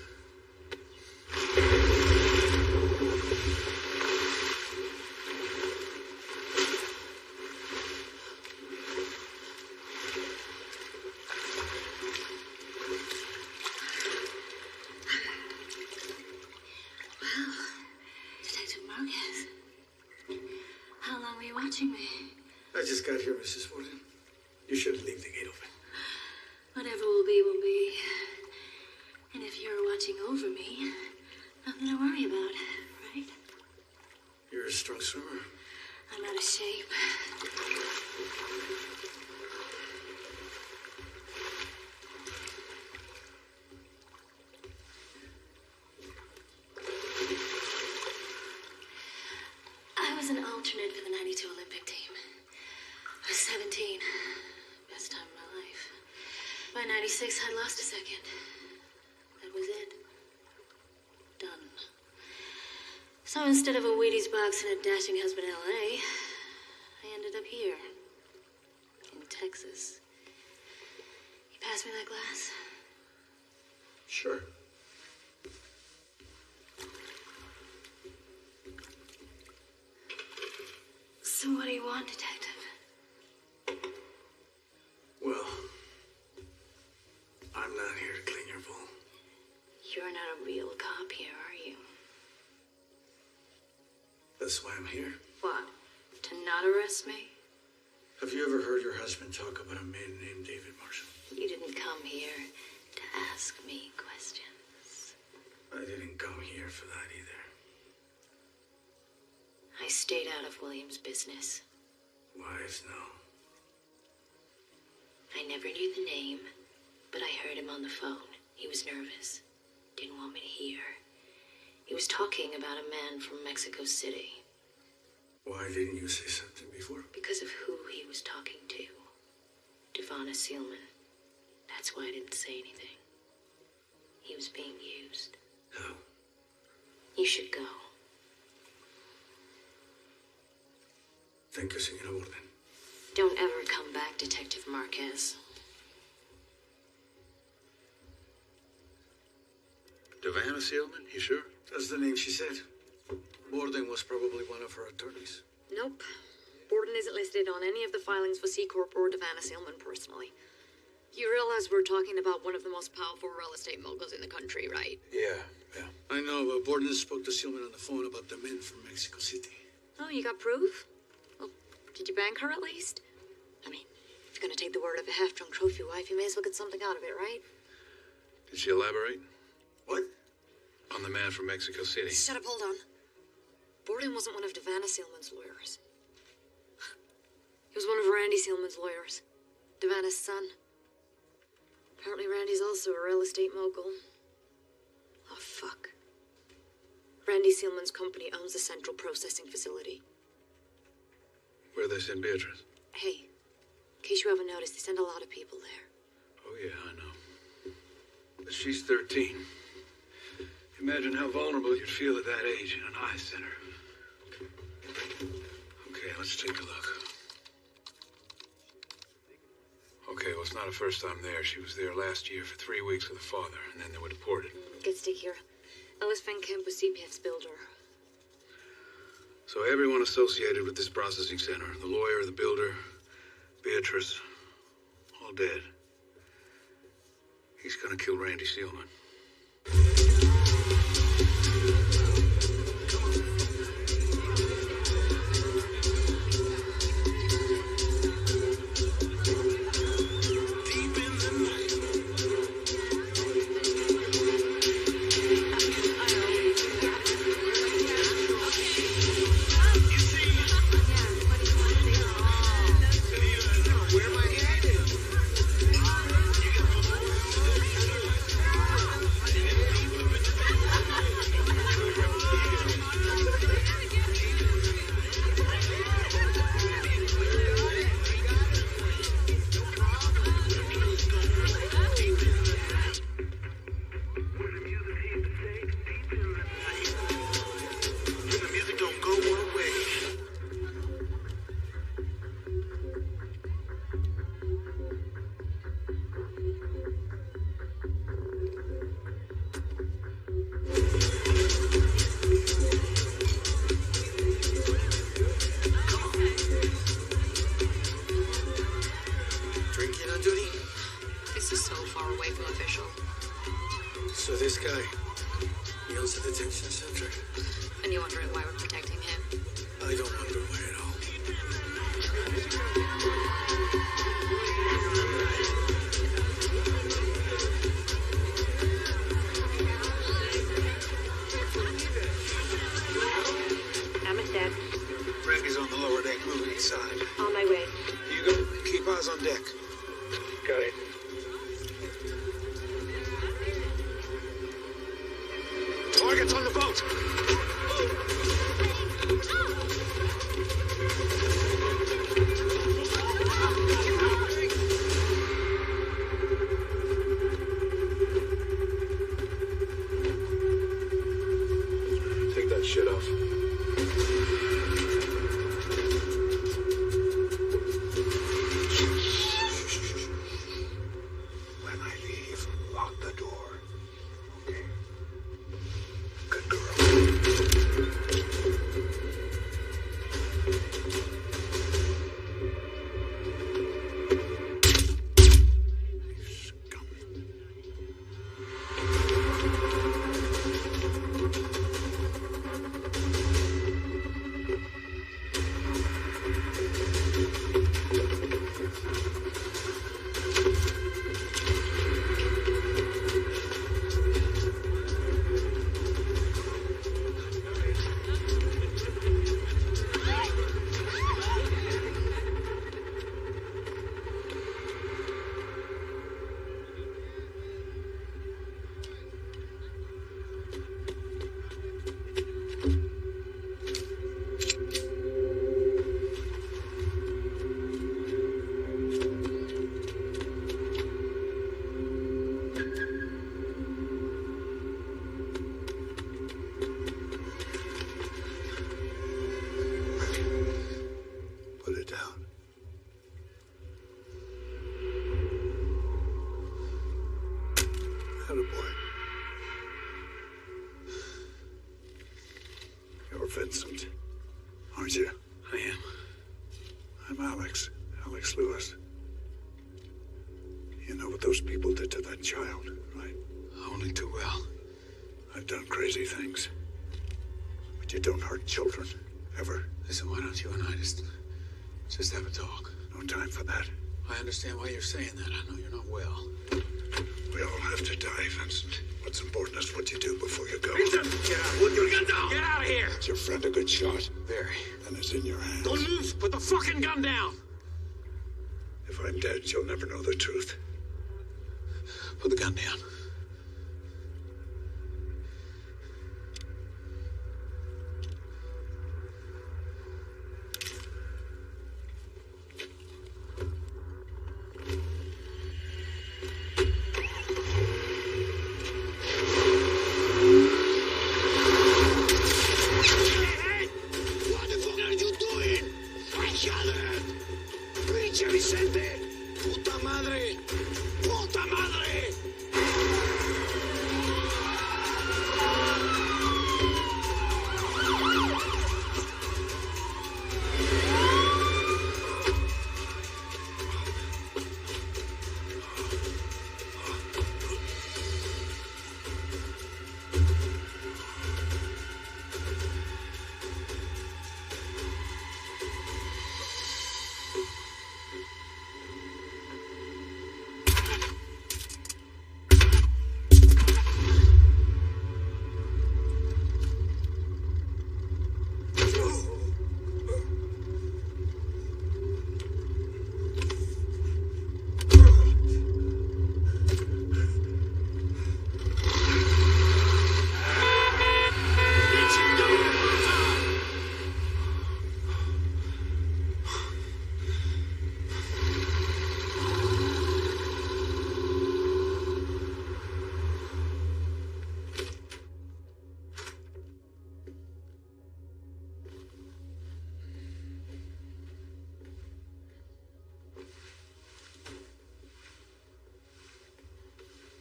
Detective Marquez. How long were you watching me? I just got here, Mrs. Borden. You shouldn't leave the gate open. Whatever will be, will be. And if you're watching over me, nothing to worry about, right? You're a strong swimmer. I'm out of shape. I was an alternate for the 92 Olympic team. I was 17. Best time of my life. By 96, I'd lost a second. That was it. Done. So instead of a Wheaties box and a dashing husband in L.A., I ended up here. In Texas. You pass me that glass? Sure. So what do you want, Detective? Well, I'm not here to clean your bowl. You're not a real cop here, are you? That's why I'm here. What? To not arrest me? Have you ever heard your husband talk about a man named David Marshall? You didn't come here to ask me questions. I didn't come here for that either. I stayed out of William's business. Wives, no. I never knew the name, but I heard him on the phone. He was nervous. Didn't want me to hear. He was talking about a man from Mexico City. Why didn't you say something before? Because of who he was talking to. Devana Seelman. That's why I didn't say anything. He was being used. How? You should go. Thank you, Senora Borden. Don't ever come back, Detective Marquez. Devana Seelman, you sure? That's the name she said. Borden was probably one of her attorneys. Nope. Borden isn't listed on any of the filings for C Corp or Devana Seelman personally. You realize we're talking about one of the most powerful real estate moguls in the country, right? Yeah. I know, but Borden spoke to Seelman on the phone about the men from Mexico City. Oh, you got proof? Well, did you bank her at least? I mean, if you're gonna take the word of a half-drunk trophy wife, you may as well get something out of it, right? Did she elaborate? What? On the man from Mexico City. Shut up, hold on. Borden wasn't one of Devana Seelman's lawyers. Randy Sealman's lawyers. Devanna's son. Apparently Randy's also a real estate mogul. Oh, fuck. Randy Sealman's company owns the central processing facility. Where they send Beatrice? Hey, in case you haven't noticed, they send a lot of people there. Oh, yeah, I know. But she's 13. Imagine how vulnerable you'd feel at that age in an eye center. Okay, let's take a look. Okay, well, it's not her first time there. She was there last year for 3 weeks with her father, and then they were deported. Get stickier. Ellis Van Kemp was CPF's builder. So everyone associated with this processing center, the lawyer, the builder, Beatrice, all dead. He's gonna kill Randy Sealman. So this guy, he owns the detention center? And you wondering why we're protecting him? I don't wonder why at all. Deck. Randy's on the lower deck, moving inside. On my way. You go. Keep eyes on deck. Got it. Target's on the boat! Take that shit off. When I leave, lock the door. Okay? Good girl. Put it down. Attaboy. You're Vincent, aren't you? I am. I'm Alex Lewis. You know what those people did to that child, right? Only too well. I've done crazy things. But you don't hurt children, ever. Listen, why don't you and I just have a talk? No time for that. I understand why you're saying that. I know you're not well. We all have to die, Vincent. What's important is what you do before you go. Vincent! Get out. Put your gun down! Get out of here! Is your friend a good shot? Very. Then it's in your hands. Don't move! Put the fucking gun down! If I'm dead, you'll never know the truth. Put the gun down.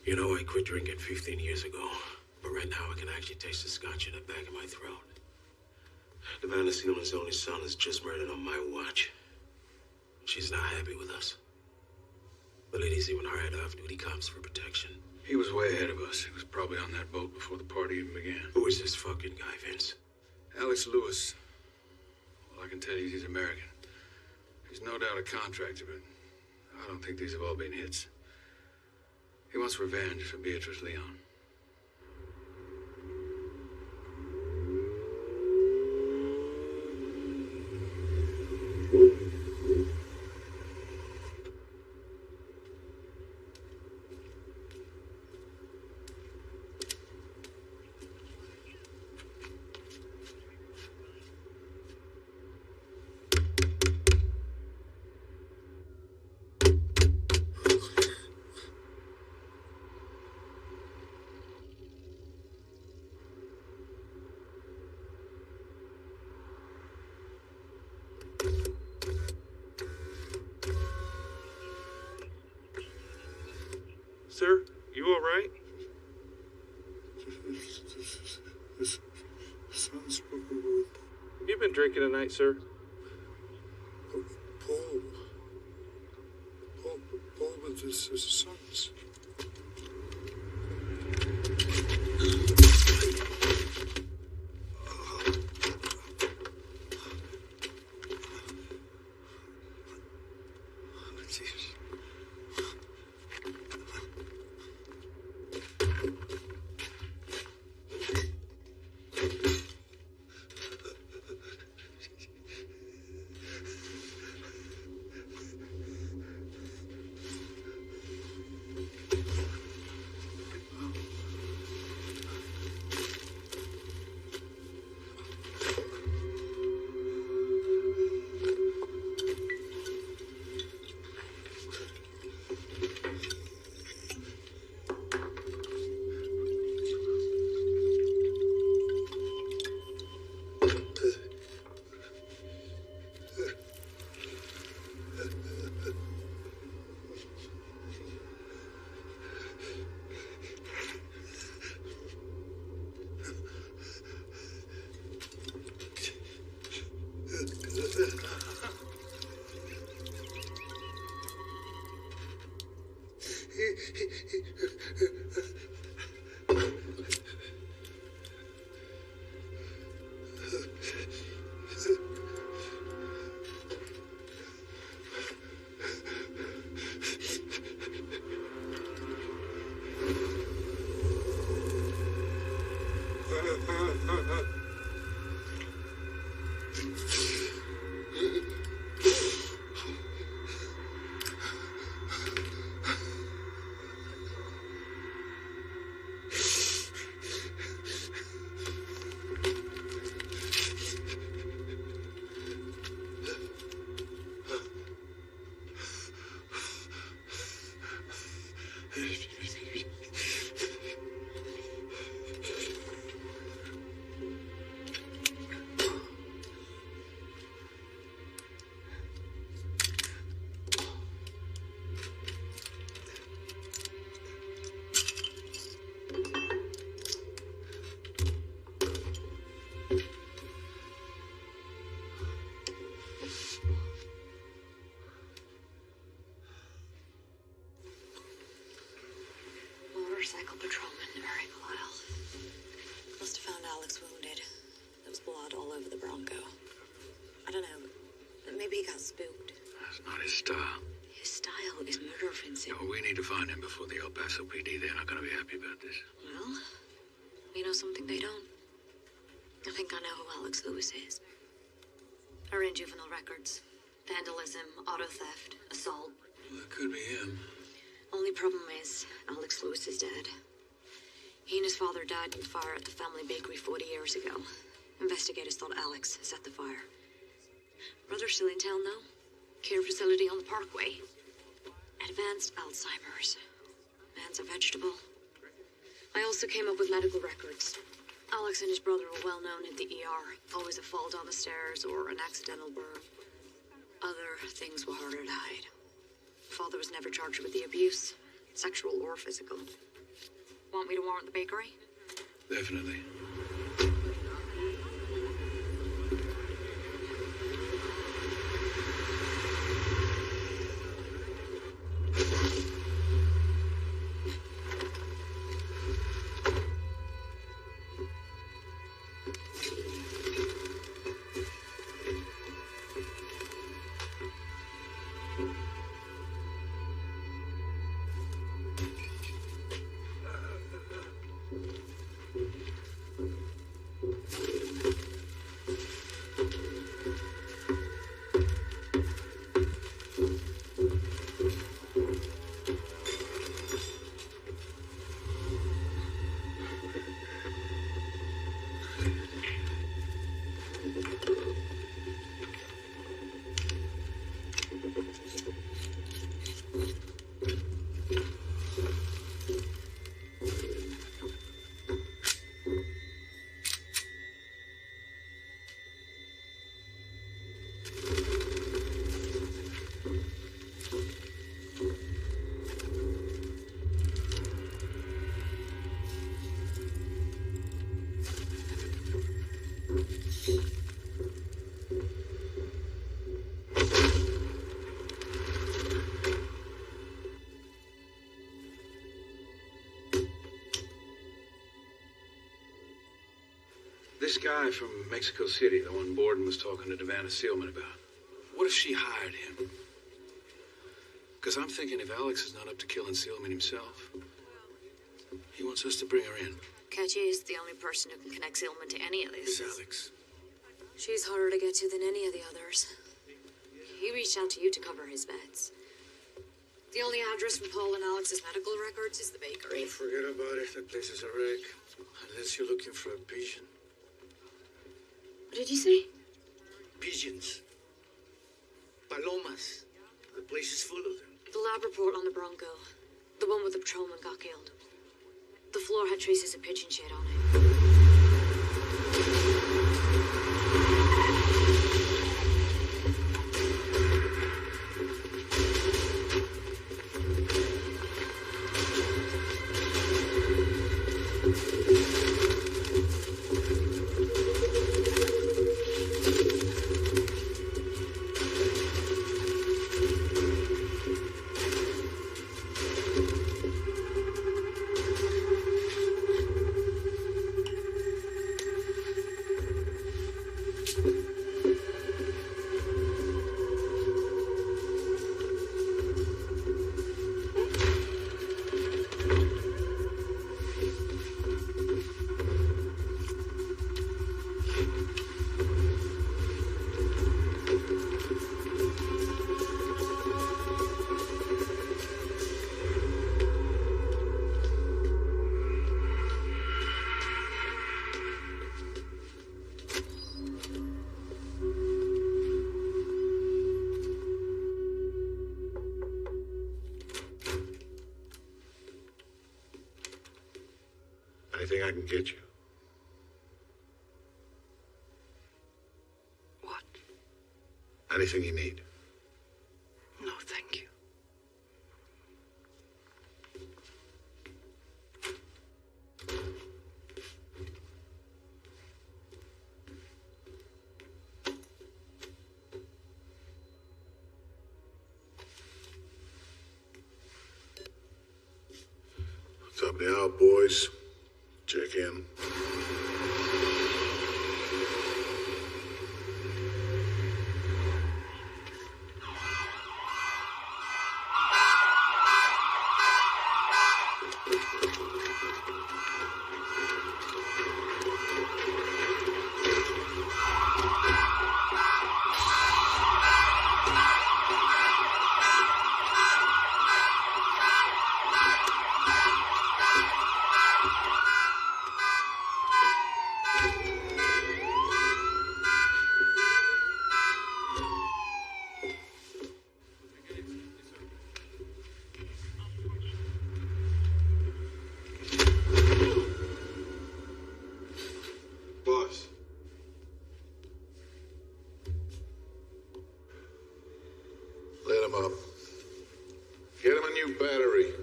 You know, I quit drinking 15 years ago, but right now I can actually taste the scotch in the back of my throat. Savannah Seaman's only son is just murdered on my watch. She's not happy with us. The lady's even hired off-duty cops for protection. He was way ahead of us. He was probably on that boat before the party even began. Who is this fucking guy, Vince? Alex Lewis. Well, I can tell you he's American. He's no doubt a contractor, but I don't think these have all been hits. He wants revenge for Beatrice Leon. Sir, you all right? This sounds... You've been drinking tonight, sir. Paul with his sons. not his style. His style is murder, Vincent. No, we need to find him before the El Paso PD. They're not going to be happy about this. Well, we know something they don't. I think I know who Alex Lewis is. Are in juvenile records. Vandalism, auto theft, assault. Well, that could be him. Only problem is, Alex Lewis is dead. He and his father died in the fire at the family bakery 40 years ago. Investigators thought Alex set the fire. Brother's still in town, though. Care facility on the Parkway. Advanced Alzheimer's. Man's a vegetable. I also came up with medical records. Alex and his brother were well known at the ER. Always a fall down the stairs or an accidental burn. Other things were harder to hide. Father was never charged with the abuse, sexual or physical. Want me to warrant the bakery? Definitely. This guy from Mexico City, the one Borden was talking to Devana Sealman about. What if she hired him? Because I'm thinking if Alex is not up to killing Sealman himself, he wants us to bring her in. Catchy is the only person who can connect Sealman to any of this. Who's Alex? She's harder to get to than any of the others. He reached out to you to cover his bets. The only address from Paul and Alex's medical records is the bakery. Oh, forget about it. That place is a wreck. Unless you're looking for a pigeon. What did you say? Pigeons. Palomas. The place is full of them. The lab report on the Bronco. The one where the patrolman got killed. The floor had traces of pigeon shit on it. Anything I can get you? What? Anything you need? No, thank you. Top of the hour, boys. Check in. him up. Get him a new battery.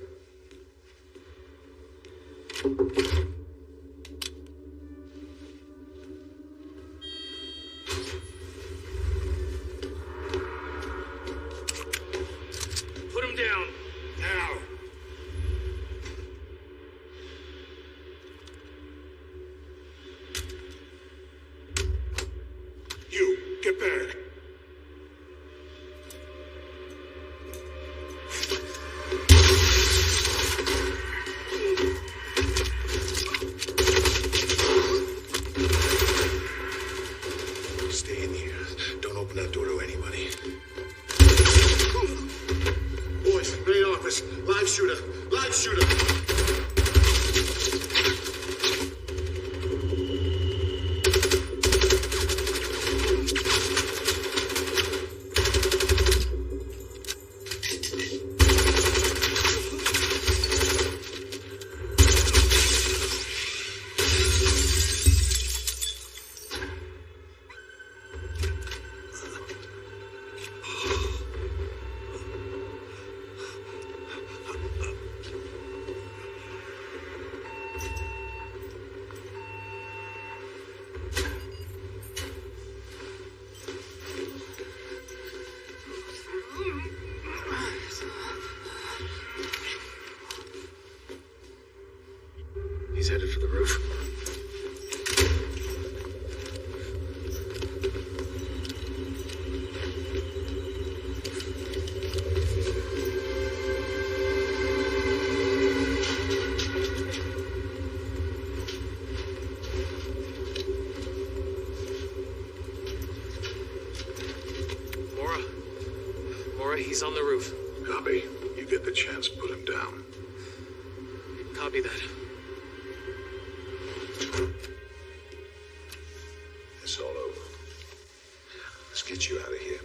Put him down. Now. You, get back. Stay in here. Don't open that door to anybody. Boys, main office. Live shooter. Live shooter. He's headed for the roof. Mora, he's on the roof. Copy. You get the chance, put him down. Copy that. It's all over. Let's get you out of here.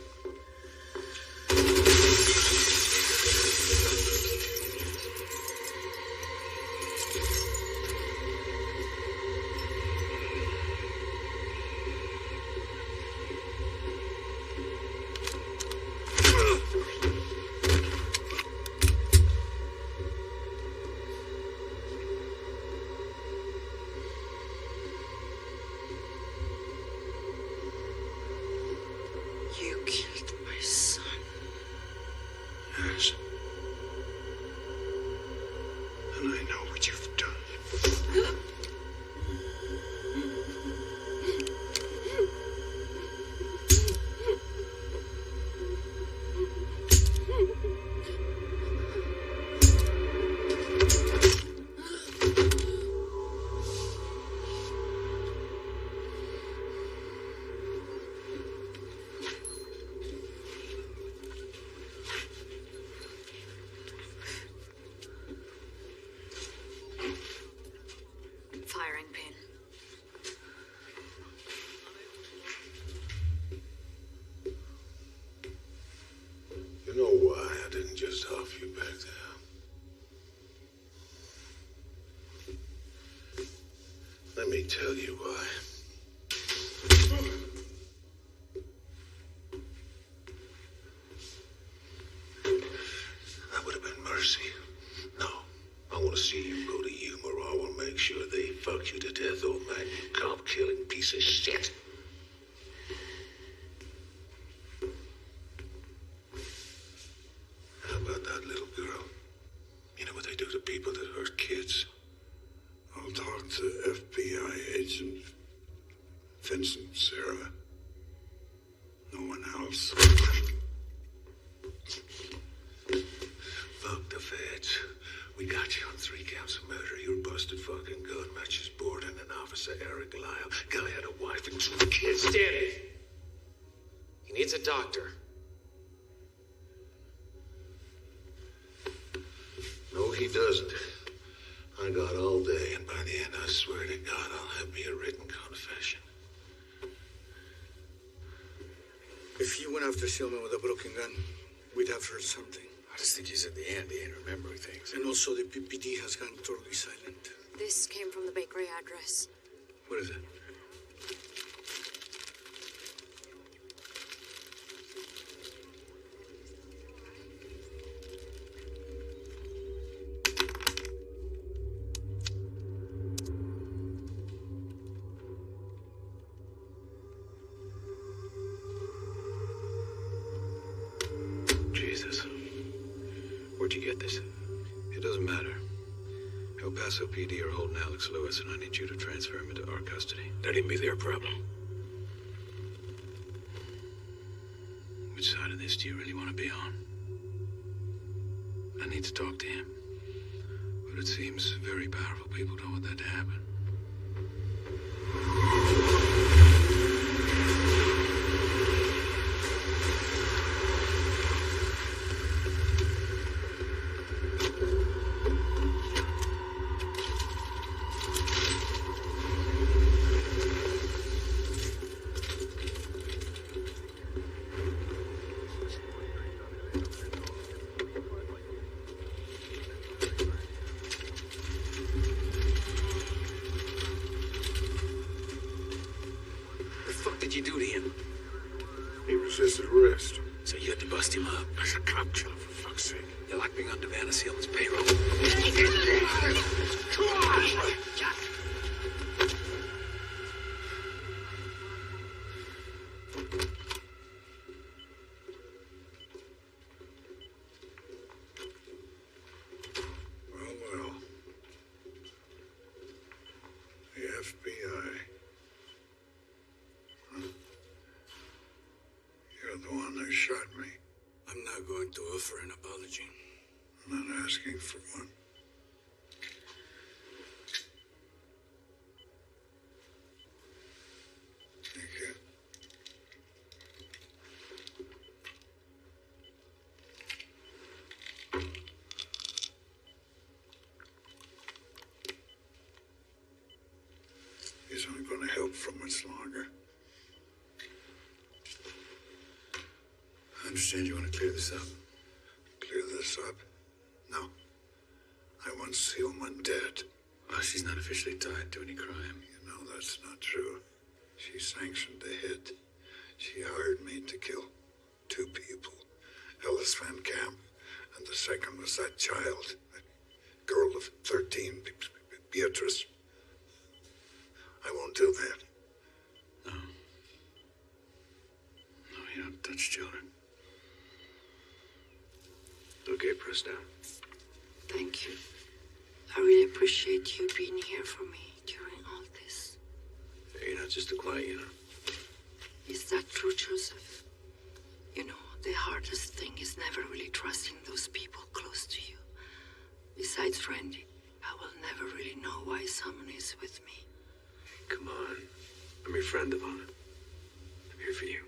You killed my son. Yes. And I know what you've done. Firing pin. You know why I didn't just off you back there? Let me tell you why. That would have been mercy. No, I want to see you go to Yuma, or I will make sure they fuck you to death, old man, you cop-killing piece of shit. How about that little girl? You know what they do to people that hurt kids? I'll talk to FBI agent Vincent, Sarah. No one else. Fuck the feds. We got you on 3 counts of murder. You're a busted fucking gun matches board and an officer, Eric Lyle. Guy had a wife and 2 kids. Danny! He needs a doctor. No, he doesn't. I got all day, and by the end, I swear to God, I'll have me a written confession. If you went after Silman with a broken gun, we'd have heard something. I just think he's at the end. He ain't remembering things. And also the PPD has gone totally silent. This came from the bakery address. What is it? Jesus. Where'd you get this? It doesn't matter. El Paso PD are holding Alex Lewis, and I need you to transfer him into our custody. That ain't be their problem. Which side of this do you really want to be on? I need to talk to him. But it seems very powerful people don't want that to happen. What'd you do to him? He resisted arrest. So you had to bust him up. As a cop job, for fuck's sake. You're like being on Devana Sealman's payroll. Come on! Well. The FBI. You're the one who shot me. I'm not going to offer an apology. I'm not asking for one. Thank you. These aren't going to help for much longer. I understand you want to clear this up. Clear this up? No. I want Sealman dead. Well, she's not officially tied to any crime. You know that's not true. She sanctioned the hit. She hired me to kill two people. Ellis Van Camp, and the second was that child. That girl of 13, Beatrice. I won't do that. No. No, you don't touch children. Okay, press down. Thank you. I really appreciate you being here for me during all this. You're not just a client, you know. Is that true, Joseph? You know, the hardest thing is never really trusting those people close to you. Besides Randy, I will never really know why someone is with me. Come on. I'm your friend, Ivana. I'm here for you.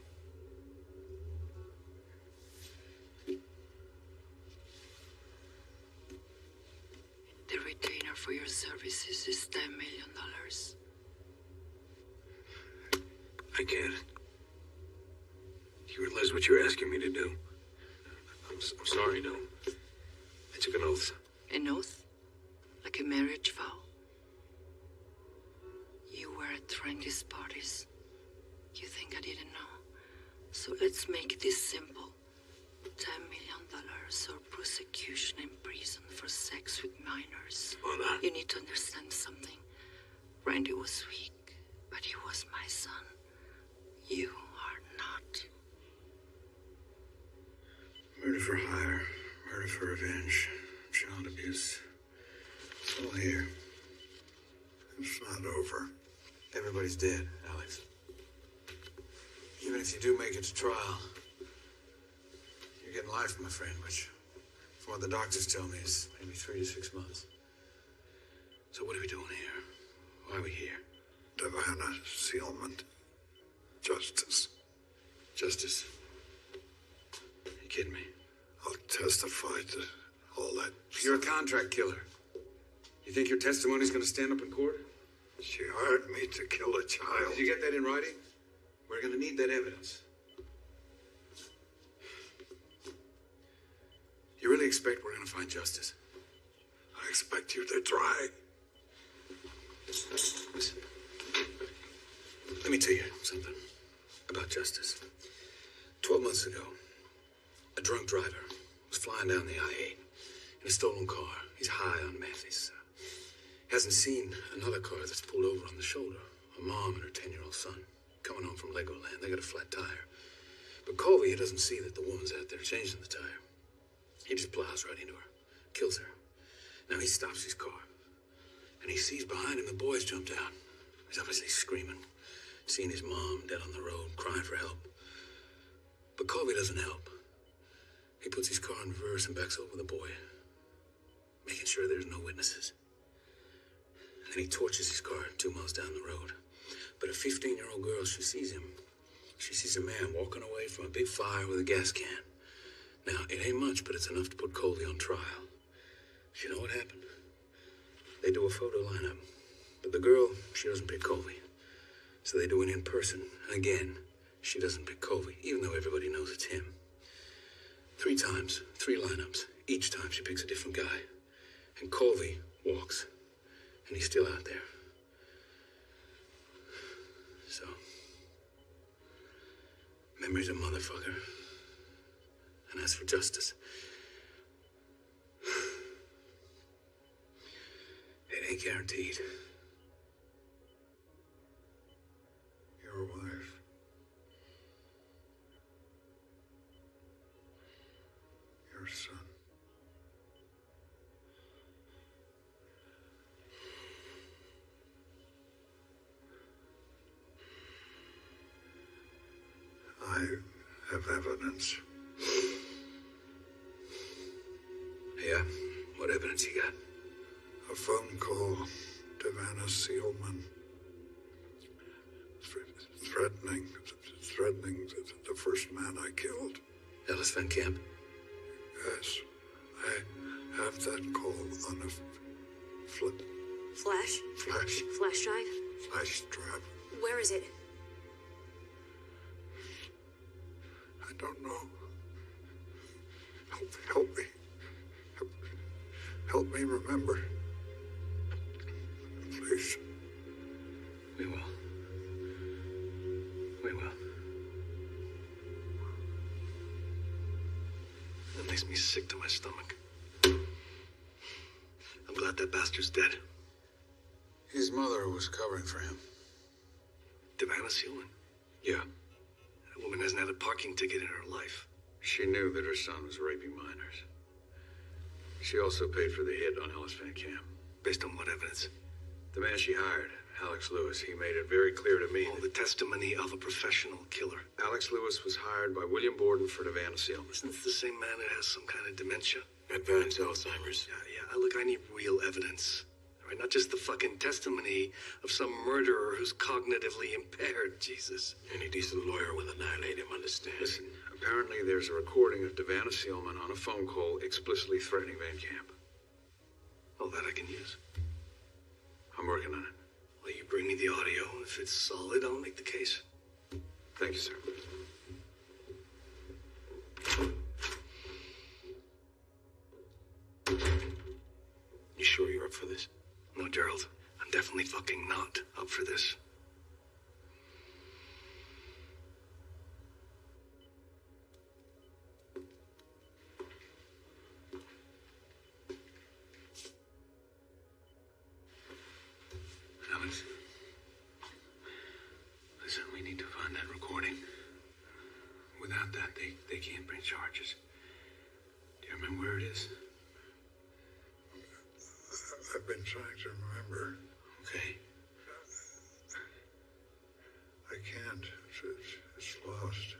The retainer for your services is $10 million. I get it. You realize what you're asking me to do? I'm sorry, no. I took an oath. An oath? Like a marriage vow? You were at Randy's parties. You think I didn't know? So let's make this simple. $10 million or prosecution in prison for sex with minors. Mona. You need to understand something. Randy was weak, but he was my son. You are not. Murder for hire, murder for revenge, child abuse. It's all here. It's not over. Everybody's dead, Alex. Even if you do make it to trial, you're getting life, my friend, which, from what the doctors tell me, is maybe 3 to 6 months. So what are we doing here? Why are we here? Devana Sealman. Justice. Justice? You kidding me? I'll testify to all that. You're a contract killer. You think your testimony's gonna stand up in court? She hired me to kill a child. Did you get that in writing? We're gonna need that evidence. You really expect we're gonna find justice? I expect you to try. Listen. Let me tell you something about justice. 12 months ago, a drunk driver was flying down the I-8 in a stolen car. He's high on meth. Hasn't seen another car that's pulled over on the shoulder. A mom and her 10-year-old son coming home from Legoland. They got a flat tire. But Colby, he doesn't see that the woman's out there changing the tire. He just plows right into her, kills her. Now he stops his car, and he sees behind him the boys jumped out. He's obviously screaming, seeing his mom dead on the road, crying for help. But Colby doesn't help. He puts his car in reverse and backs over the boy, making sure there's no witnesses. And then he torches his car 2 miles down the road. But a 15-year-old girl, she sees him. She sees a man walking away from a big fire with a gas can. Now, it ain't much, but it's enough to put Colby on trial. You know what happened? They do a photo lineup. But the girl, she doesn't pick Colby. So they do it in person. And again, she doesn't pick Colby, even though everybody knows it's him. 3 times, 3 lineups. Each time she picks a different guy. And Colby walks. And he's still out there. So, memory's a motherfucker. And as for justice, it ain't guaranteed. Your wife. Your son. I have evidence. Yeah? What evidence you got? A phone call to Vanna Seelman. Threatening the first man I killed. Ellis Van Camp? Yes. I have that call on a Flash? Flash drive? Flash drive. Where is it? I don't know. Help me. Help me remember. Please. We will. We will. That makes me sick to my stomach. I'm glad that bastard's dead. His mother was covering for him. Vanna Seelman? Yeah. That woman hasn't had a parking ticket in her life. She knew that her son was raping minors. She also paid for the hit on Ellis Van Camp. Based on what evidence? The man she hired, Alex Lewis, he made it very clear to me. Oh, the testimony of a professional killer. Alex Lewis was hired by William Borden for Vanna Seelman. Isn't this the same man that has some kind of dementia? Advanced Alzheimer's. Yeah. Look, I need real evidence. All right, not just the fucking testimony of some murderer who's cognitively impaired, Jesus. Any decent lawyer will annihilate him, understand? Listen, apparently there's a recording of Vanna Seelman on a phone call explicitly threatening Van Camp. Oh, that I can use. I'm working on it. Well, you bring me the audio. If it's solid, I'll make the case. Thank you, sir. You sure you're up for this? No, Gerald. I'm definitely fucking not up for this. Alex, listen, we need to find that recording. Without that, they can't bring charges. Do you remember where it is? I've been trying to remember. Okay. I can't. It's lost.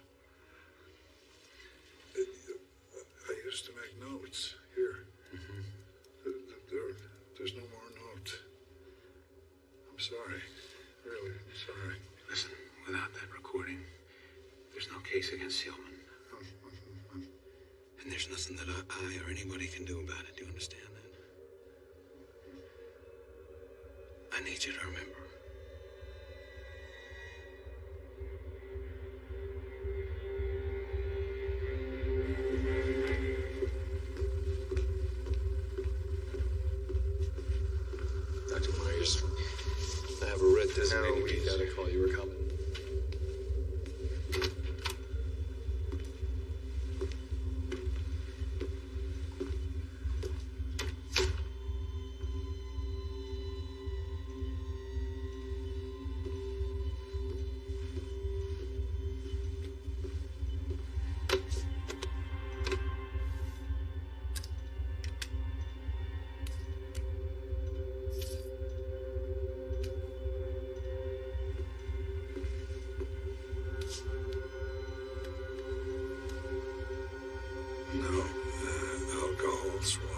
I used to make notes here. There's no more notes. I'm sorry. Really, I'm sorry. Listen, without that recording, there's no case against Seelman. And there's nothing that I or anybody can do about it. Do you understand that? I need you to remember. Dr. Myers, I have a red designating me down to call you were coming. swab.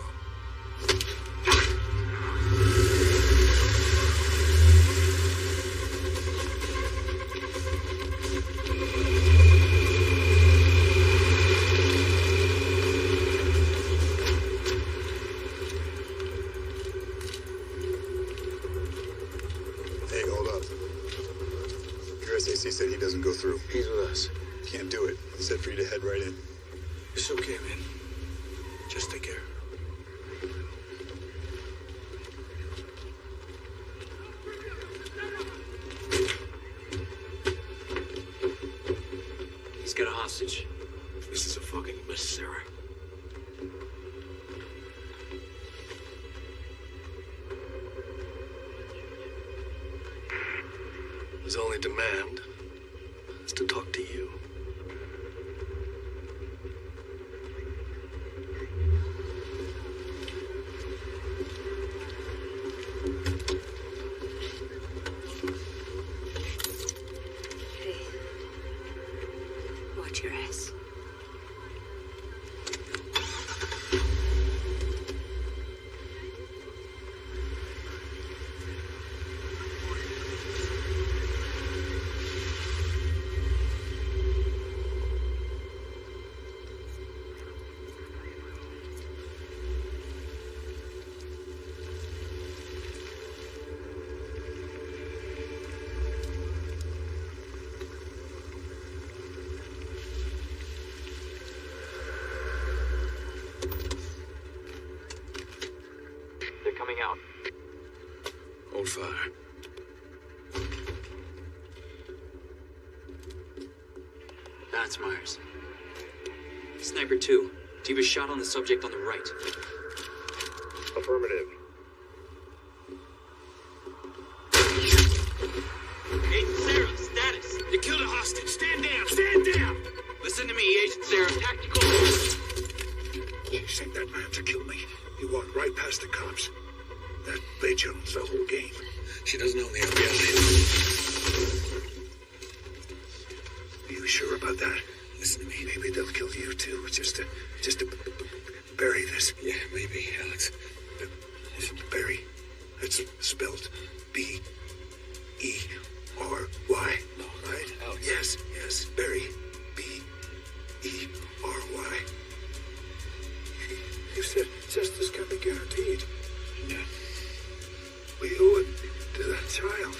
Hey, hold up. Your SAC said he doesn't go through. He's with us. Can't do it. He said for you to head right in. It's okay, man. Just take care. He's got a hostage. This is a fucking mess, Sarah. His only demand is to talk to you. Hey. Watch your ass. They're coming out. Hold fire. That's Myers. Sniper 2. Diva shot on the subject on the right. Affirmative. Agent Sarah, status. You killed a hostage. Stand down. Stand down. Listen to me, Agent Sarah. Tactical. You sent that man to kill me. He walked right past the cops. That bitch owns the whole game. She doesn't own the FBI. Are you sure about that? Listen to me. Maybe they'll kill you too, just to bury this. Yeah, maybe, Alex. Listen, Barry. It's spelled B-E-R-Y. No, right? Alex. Yes, Barry. B-E-R-Y. You said justice can be guaranteed. Yeah. We owe it to that child.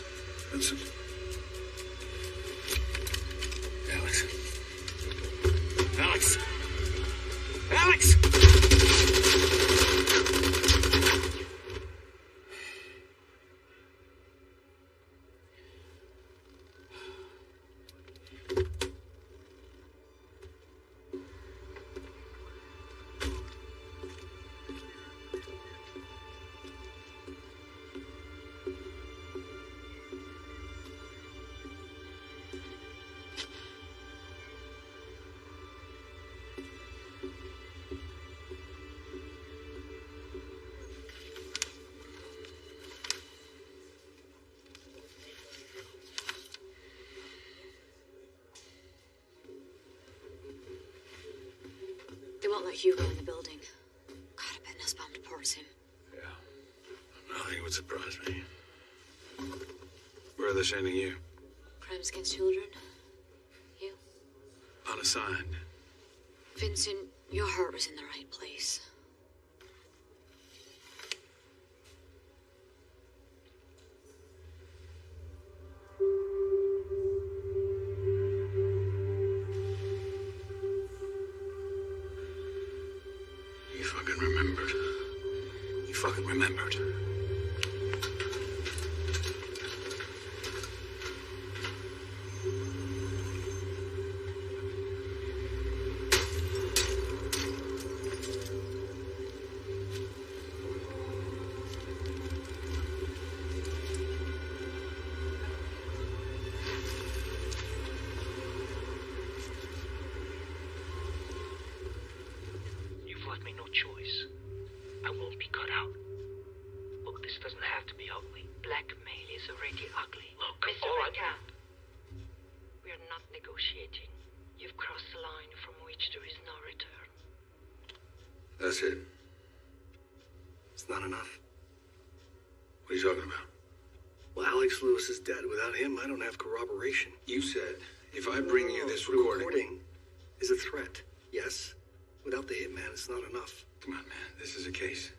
Vincent. Alex. Alex! Alex! They won't let Hugo in the building. God, I bet Nussbaum deports him. Yeah. Nothing would surprise me. Where are they sending you? Crimes against children. You. Unassigned. Vincent, your heart was in the right place. You fucking remembered. You fucking remembered. You've left me no choice. I won't be cut out. Look, this doesn't have to be ugly. Blackmail is already ugly. Look, Mr. all Van Camp, we are not negotiating. You've crossed the line from which there is no return. That's it. It's not enough. What are you talking about? Well, Alex Lewis is dead. Without him, I don't have corroboration. You said, if I bring you this The recording is a threat, yes. Without the hitman, it's not enough. Come on, man. This is a case.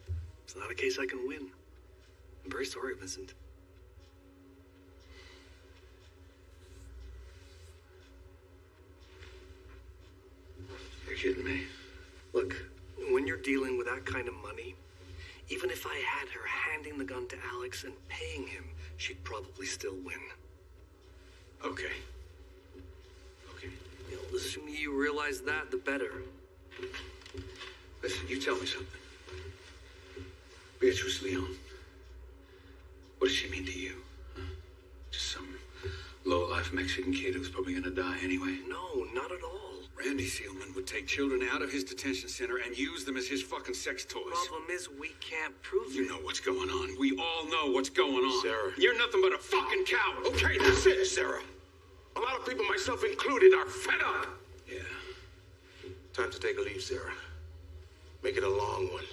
It's not a case I can win. I'm very sorry, Vincent. You're kidding me. Look, when you're dealing with that kind of money, even if I had her handing the gun to Alex and paying him, she'd probably still win. Okay. You know, the sooner you realize that, the better. Listen, you tell me something. Beatrice Leon. What does she mean to you? Huh? Just some low-life Mexican kid who's probably gonna die anyway? No, not at all. Randy Seelman would take children out of his detention center and use them as his fucking sex toys. Problem is, we can't prove You it. know what's going on. We all know what's going on. Sarah. You're nothing but a fucking coward. Okay, that's it, Sarah. A lot of people, myself included, are fed up. Yeah. Time to take a leave, Sarah. Make it a long one.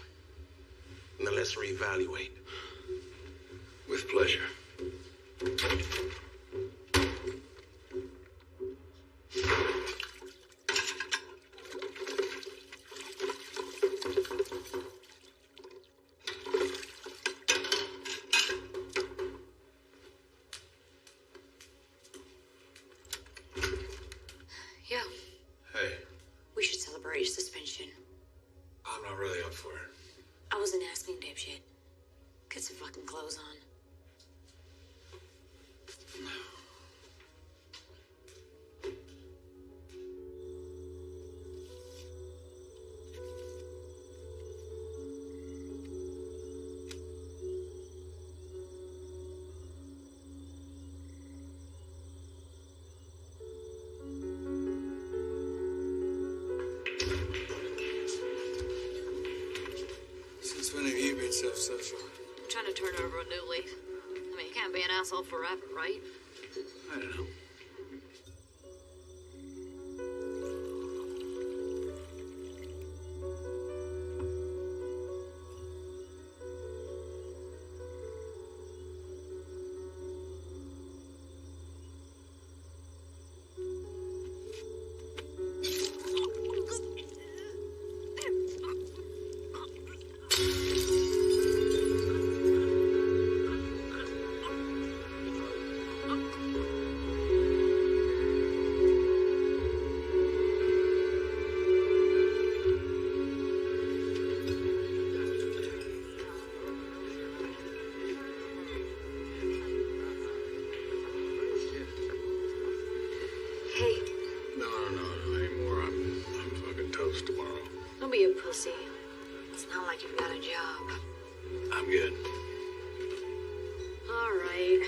And then let's reevaluate. With pleasure. Yo, Hey, we should celebrate your suspension. I'm not really up for it. I wasn't asking, dipshit. Get some fucking clothes on. Since when have you been self-social? I'm trying to turn over a new leaf. I mean, you can't be an asshole forever, right? I don't know. Hey, No anymore. I'm fucking toast tomorrow. don't be a pussy. It's not like you've got a job. I'm good. All right.